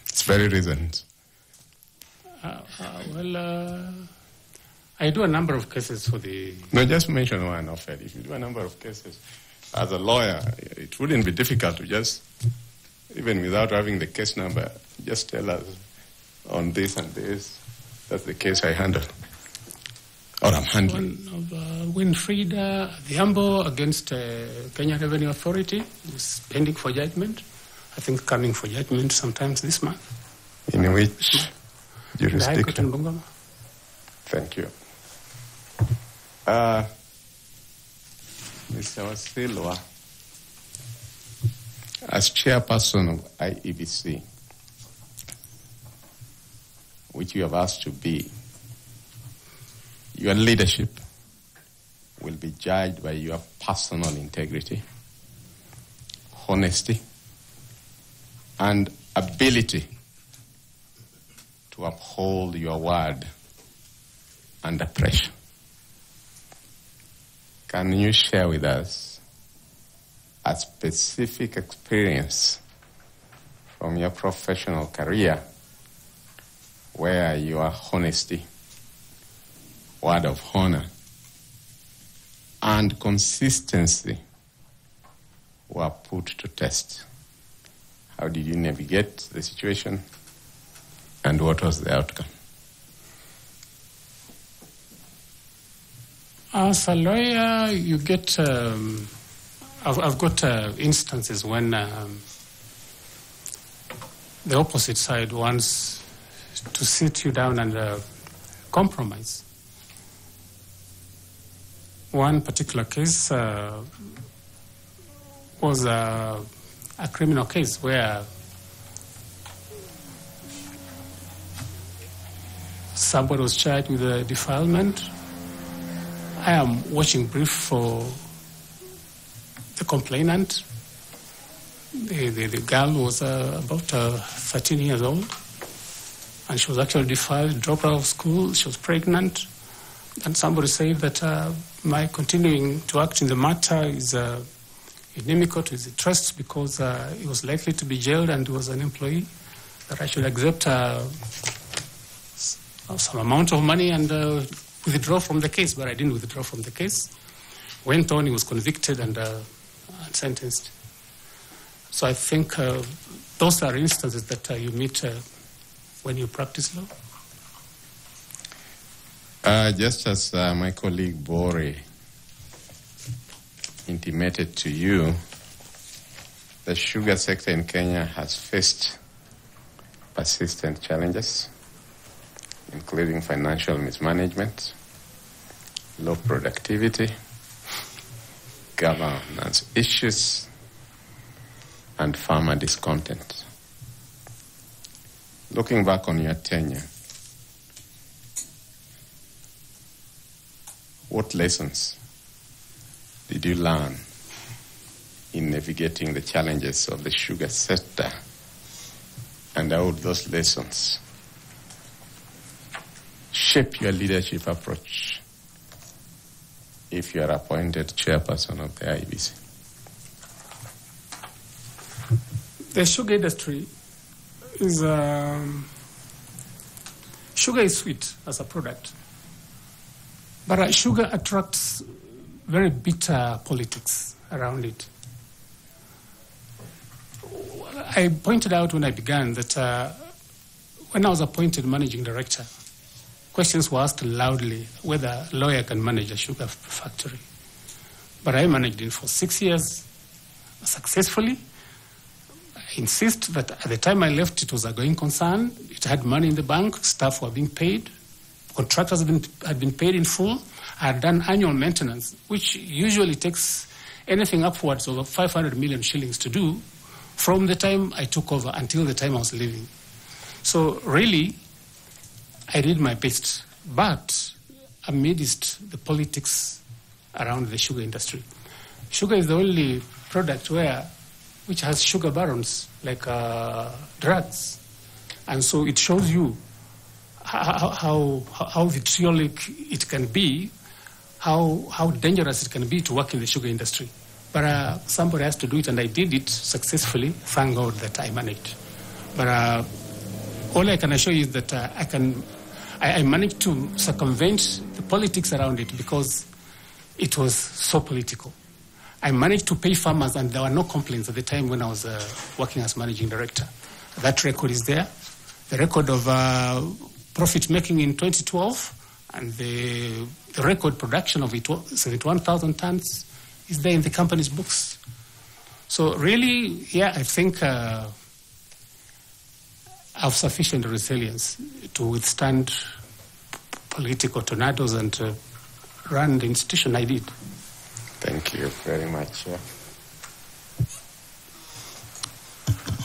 It's very recent. I do a number of cases for the... No, just mention one, Ofed. If you do a number of cases, as a lawyer, it wouldn't be difficult to just, even without having the case number, just tell us on this and this. That's the case I handle. Or I'm handling. One of Winfried Dhiambo against Kenya Revenue Authority is pending for judgment. I think coming for judgment sometimes this month. In which jurisdiction? Bungoma. Thank you. Mr. Wasilwa, as chairperson of IEBC, which you have asked to be, your leadership will be judged by your personal integrity, honesty, and ability to uphold your word under pressure. Can you share with us a specific experience from your professional career where your honesty, word of honor, and consistency were put to test? How did you navigate the situation, and what was the outcome? As a lawyer, you get... I've got instances when the opposite side wants to sit you down and compromise. One particular case was a criminal case where somebody was charged with a defilement. I am watching brief for the complainant. The girl was about 13 years old, and she was actually defiled, dropped out of school. She was pregnant, and somebody said that my continuing to act in the matter is inimical to his interests because he was likely to be jailed and he was an employee, that I should accept some amount of money and withdraw from the case. But I didn't withdraw from the case. Went on, he was convicted and sentenced. So I think those are instances that you meet when you practice law. Just as my colleague Bori intimated to you, the sugar sector in Kenya has faced persistent challenges, including financial mismanagement, low productivity, governance issues, and farmer discontent. Looking back on your tenure, what lessons did you learn in navigating the challenges of the sugar sector, and how would those lessons shape your leadership approach if you are appointed chairperson of the IEBC? The sugar industry is sugar is sweet as a product, but sugar attracts very bitter politics around it. I pointed out when I began that when I was appointed managing director, questions were asked loudly whether a lawyer can manage a sugar factory. But I managed it for 6 years successfully. I insist that at the time I left, it was a going concern. It had money in the bank, staff were being paid, contractors had been paid in full. I had done annual maintenance, which usually takes anything upwards of 500 million shillings to do from the time I took over until the time I was leaving. So really, I did my best, but amidst the politics around the sugar industry. Sugar is the only product which has sugar barons, like drugs. And so it shows you how vitriolic it can be, how dangerous it can be to work in the sugar industry. But somebody has to do it, and I did it successfully. Thank God that I managed. But all I can assure you is that I managed to circumvent the politics around it because it was so political. I managed to pay farmers, and there were no complaints at the time when I was working as managing director. That record is there. The record of profit making in 2012 and the record production of 71,000 tons is there in the company's books. So really, yeah, I think I have sufficient resilience to withstand political tornadoes and run the institution I did. Thank you very much.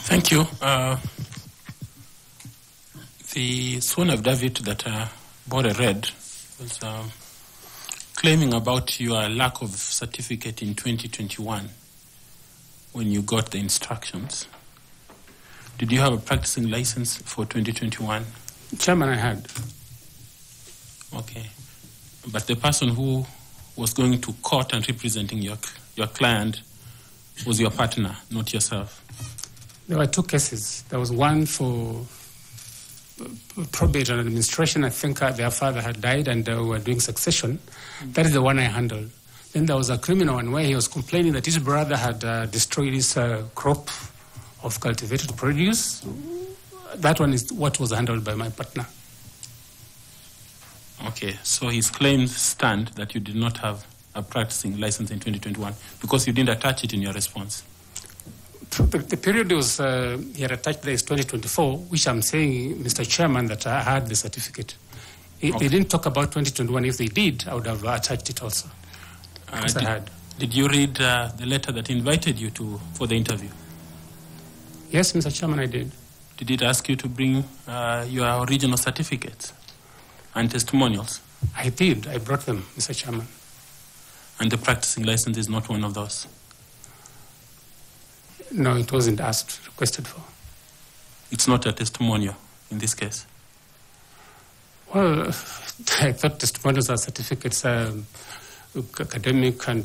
Thank you. The sworn affidavit that Bore read was claiming about your lack of certificate in 2021 when you got the instructions. Did you have a practicing license for 2021? Chairman, I had. Okay. But the person who was going to court and representing your client was your partner, not yourself. There were two cases. There was one for probate and administration. I think their father had died and they were doing succession. That is the one I handled. Then there was a criminal one where he was complaining that his brother had destroyed his crop of cultivated produce. That one is what was handled by my partner. Okay, so his claims stand that you did not have a practicing license in 2021 because you didn't attach it in your response. The period was, he had attached there is 2024, which I'm saying, Mr. Chairman, that I had the certificate. They didn't talk about 2021. If they did, I would have attached it also. Did you read the letter that invited you for the interview? Yes, Mr. Chairman, I did. Did it ask you to bring your original certificates and testimonials? I did. I brought them, Mr. Chairman. And the practicing license is not one of those? No, it wasn't requested for. It's not a testimonial in this case? Well, I thought testimonials are certificates, academic and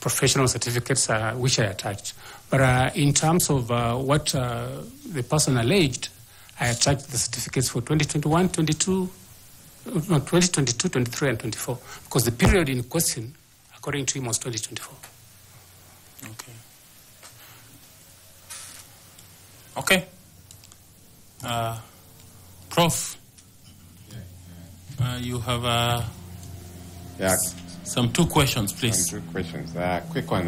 professional certificates, which I attached. But in terms of what the person alleged, I attached the certificates for 2021, 2022, 23, and 24, because the period in question, according to him, was 2024. Okay. Prof, you have some two questions, please. Some two questions. Quick one.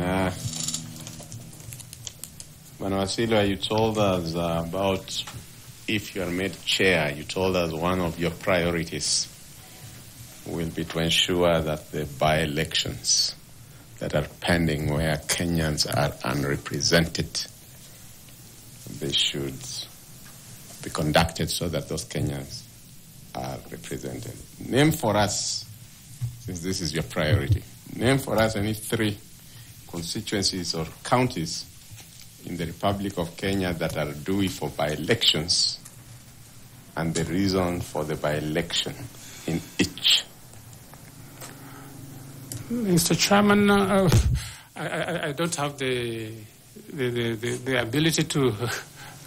When Wasilwa, you told us about if you are made chair, you told us one of your priorities will be to ensure that the by-elections that are pending where Kenyans are unrepresented, they should be conducted so that those Kenyans are represented. Name for us, since this is your priority, name for us any 3 constituencies or counties in the Republic of Kenya that are due for by-elections and the reason for the by-election in each? Mr. Chairman, I don't have the ability to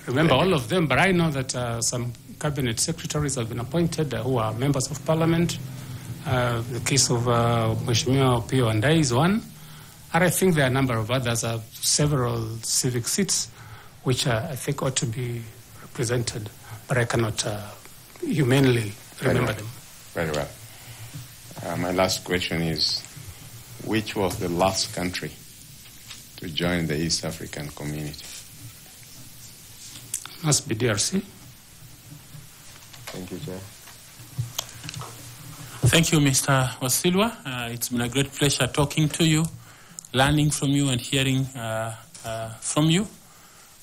remember all of them, but I know that some cabinet secretaries have been appointed who are members of parliament. The case of Mheshimiwa Pio Andai is one. And I think there are a number of others, several civic seats, which I think ought to be represented, but I cannot humanly remember them. Very well. My last question is, which was the last country to join the East African community? Must be DRC. Thank you, Chair. Thank you, Mr. Wasilwa. It's been a great pleasure talking to you, learning from you and hearing from you.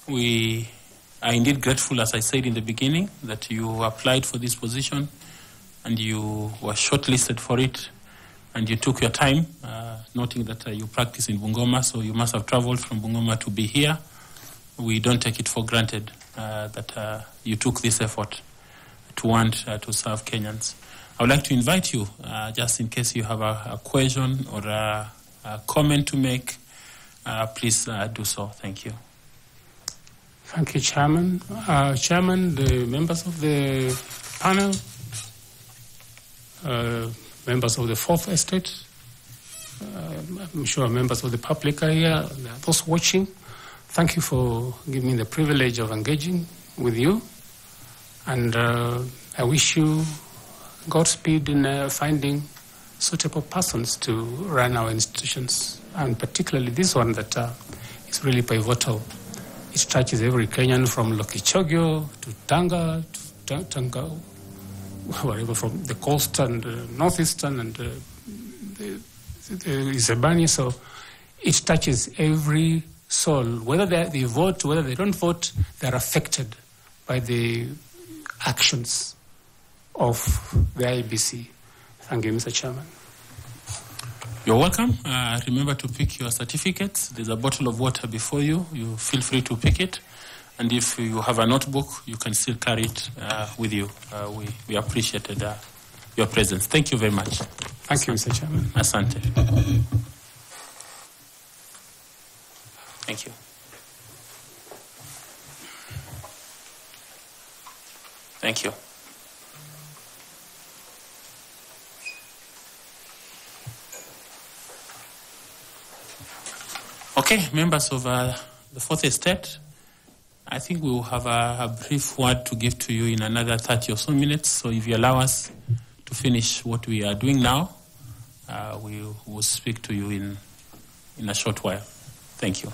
We are indeed grateful, as I said in the beginning, that you applied for this position and you were shortlisted for it and you took your time, noting that you practice in Bungoma, so you must have traveled from Bungoma to be here. We don't take it for granted that you took this effort to want to serve Kenyans. I would like to invite you, just in case you have a question or a comment to make, please do so. Thank you. Thank you, Chairman. Chairman, the members of the panel, members of the Fourth Estate, I'm sure members of the public are here, those watching. Thank you for giving me the privilege of engaging with you. And I wish you Godspeed in finding suitable persons to run our institutions, and particularly this one that is really pivotal. It touches every Kenyan from Lokichogyo to Tanga, whatever, from the coast and northeastern and the Isebani. So it touches every soul. Whether they vote, whether they don't vote, they're affected by the actions of the IEBC. Thank you, Mr. Chairman. You're welcome. Remember to pick your certificates. There's a bottle of water before you. You feel free to pick it. And if you have a notebook, you can still carry it with you. We appreciated your presence. Thank you very much. Thank you, Mr. Chairman. Asante. Thank you. Thank you. Okay, members of the Fourth Estate, I think we will have a brief word to give to you in another 30 or so minutes. So if you allow us to finish what we are doing now, we will speak to you in a short while. Thank you.